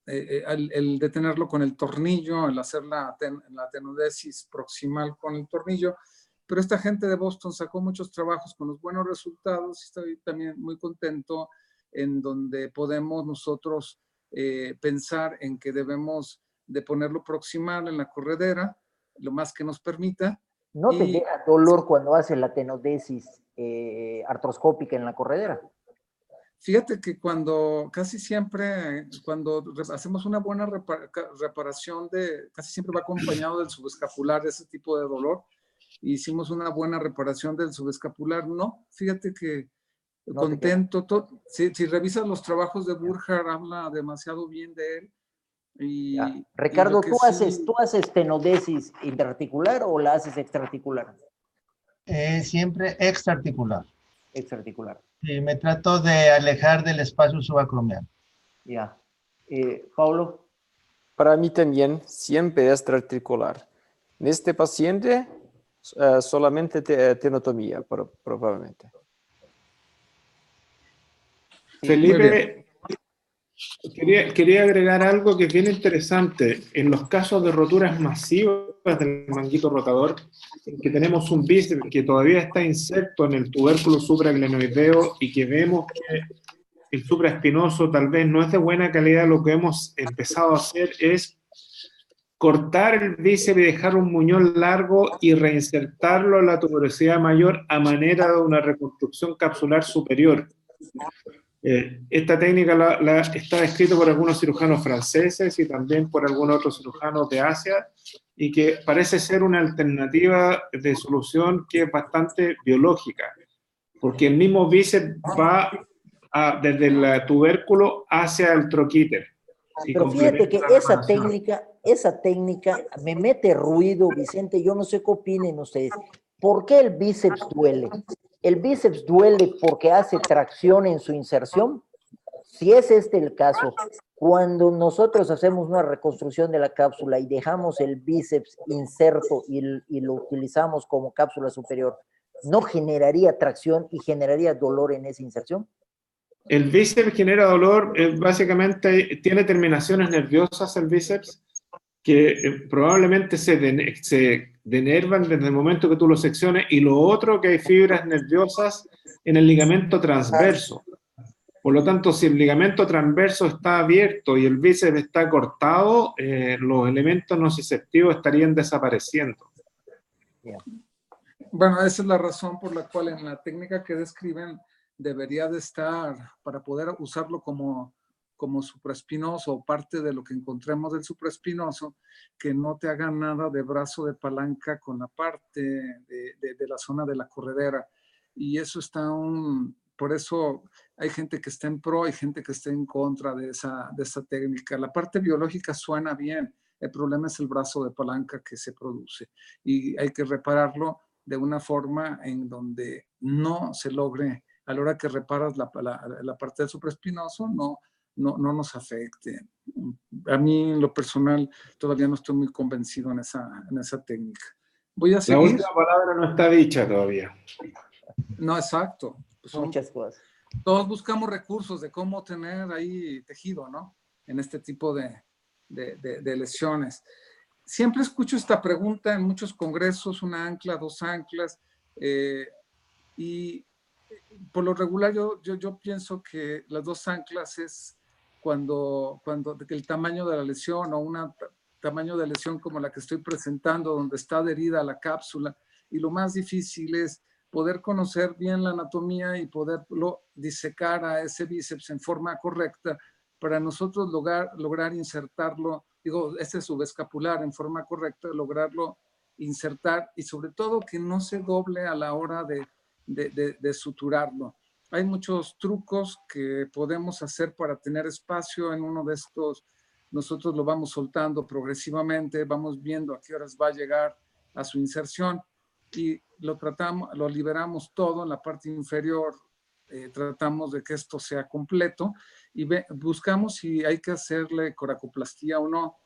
el detenerlo con el tornillo, el hacer la tenodesis proximal con el tornillo, pero esta gente de Boston sacó muchos trabajos con los buenos resultados y estoy también muy contento en donde podemos nosotros pensar en que debemos de ponerlo proximal en la corredera, lo más que nos permita. ¿No te deja dolor cuando hace la tenodesis artroscópica en la corredera? Fíjate que casi siempre, cuando hacemos una buena reparación casi siempre va acompañado del subescapular, ese tipo de dolor. Hicimos una buena reparación del subescapular. No, fíjate que No contento. Si revisas los trabajos de Burkhardt, habla demasiado bien de él. Ricardo, ¿tú haces tenodesis intraarticular o la haces extraarticular? Siempre extraarticular. Extraarticular. Sí, me trato de alejar del espacio subacromial. Ya. Pablo. Para mí también siempre extraarticular. En este paciente solamente tenotomía, probablemente. Felipe, quería agregar algo que es bien interesante. En los casos de roturas masivas del manguito rotador, que tenemos un bíceps que todavía está inserto en el tubérculo supraglenoideo y que vemos que el supraespinoso tal vez no es de buena calidad, lo que hemos empezado a hacer es cortar el bíceps y dejar un muñón largo y reinsertarlo en la tuberosidad mayor a manera de una reconstrucción capsular superior. Esta técnica está descrita por algunos cirujanos franceses y también por algunos otros cirujanos de Asia, y que parece ser una alternativa de solución que es bastante biológica, porque el mismo bíceps va desde el tubérculo hacia el troquíter. Pero fíjate que esa técnica me mete ruido, Vicente. Yo no sé qué opinen ustedes. ¿Por qué el bíceps duele? ¿El bíceps duele porque hace tracción en su inserción? Si es este el caso, cuando nosotros hacemos una reconstrucción de la cápsula y dejamos el bíceps inserto y lo utilizamos como cápsula superior, ¿no generaría tracción y generaría dolor en esa inserción? El bíceps genera dolor, básicamente tiene terminaciones nerviosas el bíceps que probablemente se denervan desde el momento que tú lo secciones, y lo otro, que hay fibras nerviosas en el ligamento transverso. Por lo tanto, si el ligamento transverso está abierto y el bíceps está cortado, los elementos nociceptivos estarían desapareciendo. Bueno, esa es la razón por la cual en la técnica que describen debería de estar, para poder usarlo como supraespinoso o parte de lo que encontremos del supraespinoso, que no te haga nada de brazo de palanca con la parte de la zona de la corredera. Y eso por eso hay gente que está en pro, hay gente que está en contra de esa técnica. La parte biológica suena bien, el problema es el brazo de palanca que se produce y hay que repararlo de una forma en donde no se logre, a la hora que reparas la parte del supraespinoso, no nos afecte. A mí, en lo personal, todavía no estoy muy convencido en esa técnica. Voy a seguir. La última palabra no está dicha todavía. No, exacto. Muchas cosas. Todos buscamos recursos de cómo tener ahí tejido, ¿no? En este tipo de lesiones. Siempre escucho esta pregunta en muchos congresos, una ancla, dos anclas, y por lo regular yo pienso que las dos anclas es cuando el tamaño de la lesión o un tamaño de lesión como la que estoy presentando, donde está adherida a la cápsula, y lo más difícil es poder conocer bien la anatomía y poderlo disecar a ese bíceps en forma correcta para nosotros lograr insertarlo, digo, este subescapular en forma correcta, lograrlo insertar y sobre todo que no se doble a la hora de suturarlo. Hay muchos trucos que podemos hacer para tener espacio en uno de estos. Nosotros lo vamos soltando progresivamente, vamos viendo a qué horas va a llegar a su inserción y lo liberamos todo en la parte inferior. Tratamos de que esto sea completo y buscamos si hay que hacerle coracoplastía o no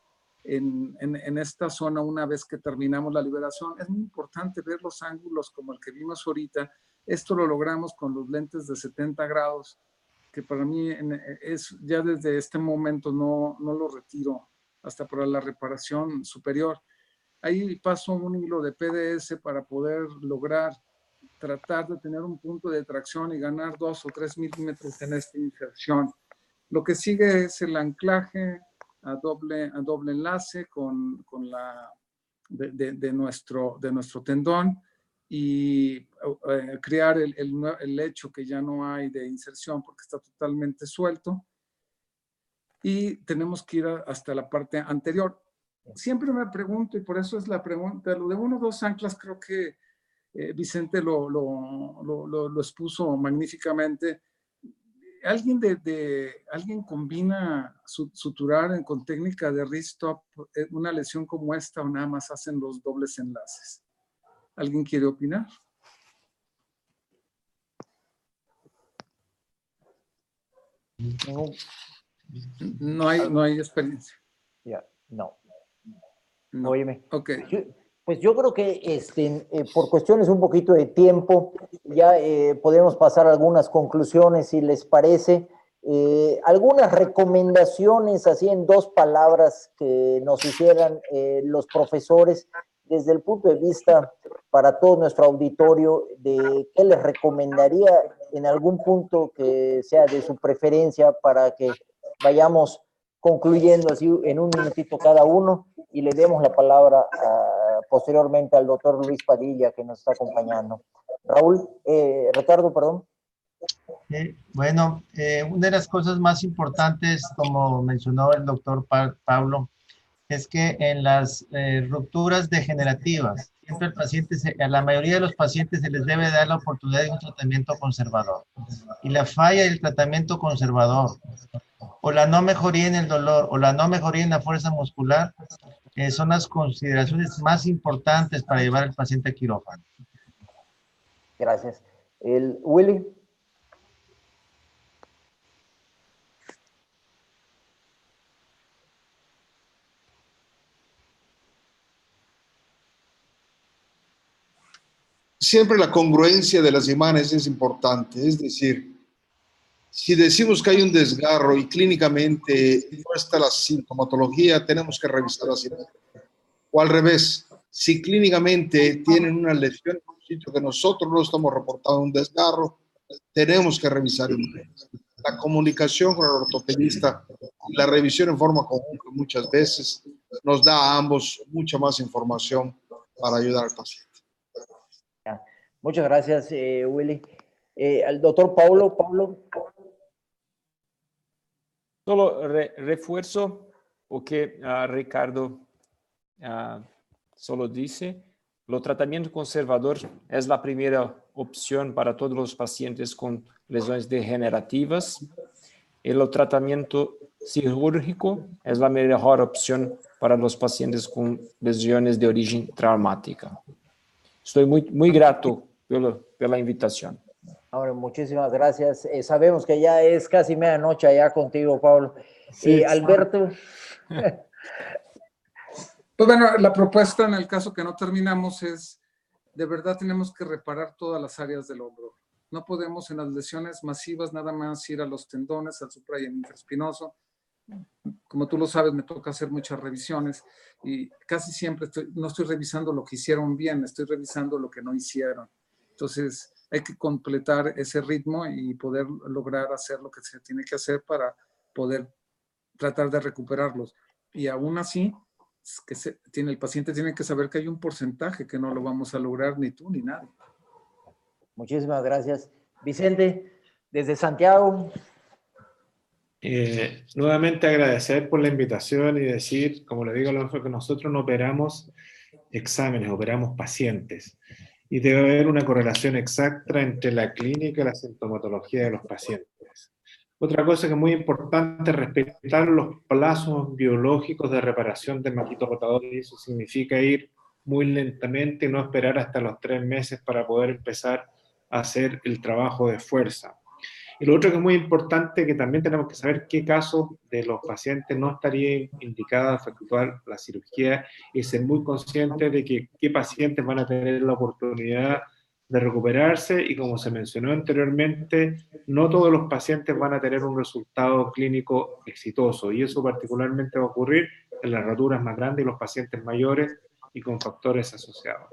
en esta zona una vez que terminamos la liberación. Es muy importante ver los ángulos como el que vimos ahorita. Esto lo logramos con los lentes de 70 grados, que para mí es ya desde este momento no lo retiro hasta para la reparación superior. Ahí paso un hilo de PDS para poder lograr tratar de tener un punto de tracción y ganar 2 o 3 milímetros en esta inserción. Lo que sigue es el anclaje a doble enlace de nuestro tendón y crear el lecho que ya no hay de inserción porque está totalmente suelto. Y tenemos que ir hasta la parte anterior. Siempre me pregunto, y por eso es la pregunta, lo de 1 o 2 anclas creo que Vicente lo expuso magníficamente. ¿Alguien combina suturar con técnica de wrist-stop una lesión como esta o nada más hacen los dobles enlaces? ¿Alguien quiere opinar? No hay experiencia. Ya, no. No. Óyeme. Ok. Pues yo creo que por cuestiones un poquito de tiempo ya podemos pasar a algunas conclusiones, si les parece. Algunas recomendaciones, así en 2 palabras, que nos hicieran los profesores desde el punto de vista para todo nuestro auditorio, de qué les recomendaría en algún punto que sea de su preferencia para que vayamos concluyendo así en un minutito cada uno y le demos la palabra posteriormente al doctor Luis Padilla, que nos está acompañando. Ricardo, perdón. Bueno, una de las cosas más importantes, como mencionó el doctor Pablo, es que en las rupturas degenerativas, siempre a la mayoría de los pacientes se les debe dar la oportunidad de un tratamiento conservador. Y la falla del tratamiento conservador, o la no mejoría en el dolor, o la no mejoría en la fuerza muscular, son las consideraciones más importantes para llevar al paciente a quirófano. Gracias. Willy. Siempre la congruencia de las imágenes es importante, es decir, si decimos que hay un desgarro y clínicamente no está la sintomatología, tenemos que revisar las imágenes. O al revés, si clínicamente tienen una lesión en un sitio que nosotros no estamos reportando un desgarro, tenemos que revisar imágenes. La comunicación con el ortopedista y la revisión en forma conjunta muchas veces nos da a ambos mucha más información para ayudar al paciente. Muchas gracias, Willy. Al doctor Paulo. Solo refuerzo lo que Ricardo solo dice. El tratamiento conservador es la primera opción para todos los pacientes con lesiones degenerativas. El tratamiento cirúrgico es la mejor opción para los pacientes con lesiones de origen traumática. Estoy muy grato por la invitación. Ahora, muchísimas gracias. Sabemos que ya es casi medianoche allá contigo, Pablo. Sí, Alberto. Pues bueno, la propuesta en el caso que no terminamos es, de verdad tenemos que reparar todas las áreas del hombro. No podemos en las lesiones masivas nada más ir a los tendones, al supra y al interespinoso. Como tú lo sabes, me toca hacer muchas revisiones y casi siempre no estoy revisando lo que hicieron bien, estoy revisando lo que no hicieron. Entonces, hay que completar ese ritmo y poder lograr hacer lo que se tiene que hacer para poder tratar de recuperarlos. Y aún así, el paciente tiene que saber que hay un porcentaje que no lo vamos a lograr ni tú ni nadie. Muchísimas gracias. Vicente, desde Santiago. Nuevamente agradecer por la invitación y decir, como le digo, que nosotros no operamos exámenes, operamos pacientes. Y debe haber una correlación exacta entre la clínica y la sintomatología de los pacientes. Otra cosa que es muy importante es respetar los plazos biológicos de reparación del manguito rotador, y eso significa ir muy lentamente y no esperar hasta los 3 meses para poder empezar a hacer el trabajo de fuerza. Y lo otro que es muy importante, que también tenemos que saber qué casos de los pacientes no estaría indicada efectuar la cirugía y ser muy conscientes de qué pacientes van a tener la oportunidad de recuperarse, y como se mencionó anteriormente, no todos los pacientes van a tener un resultado clínico exitoso, y eso particularmente va a ocurrir en las roturas más grandes y los pacientes mayores y con factores asociados.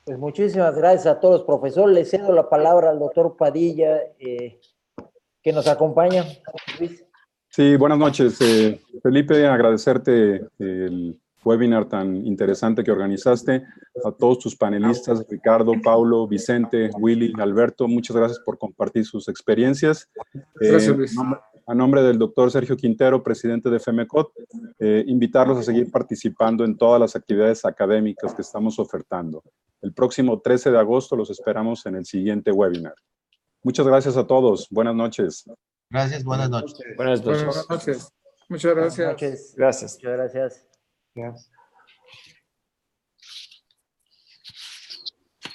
Pues muchísimas gracias a todos, profesor. Le cedo la palabra al doctor Padilla, que nos acompaña. Luis. Sí, buenas noches. Felipe, agradecerte el webinar tan interesante que organizaste. A todos tus panelistas, Ricardo, Paulo, Vicente, Willy, Alberto, muchas gracias por compartir sus experiencias. Gracias, Luis. A nombre del doctor Sergio Quintero, presidente de FEMECOT, invitarlos a seguir participando en todas las actividades académicas que estamos ofertando. El próximo 13 de agosto los esperamos en el siguiente webinar. Muchas gracias a todos. Buenas noches. Gracias, buenas noches. Buenas noches. Buenas noches. Muchas gracias. Buenas noches. Gracias. Muchas gracias. Gracias.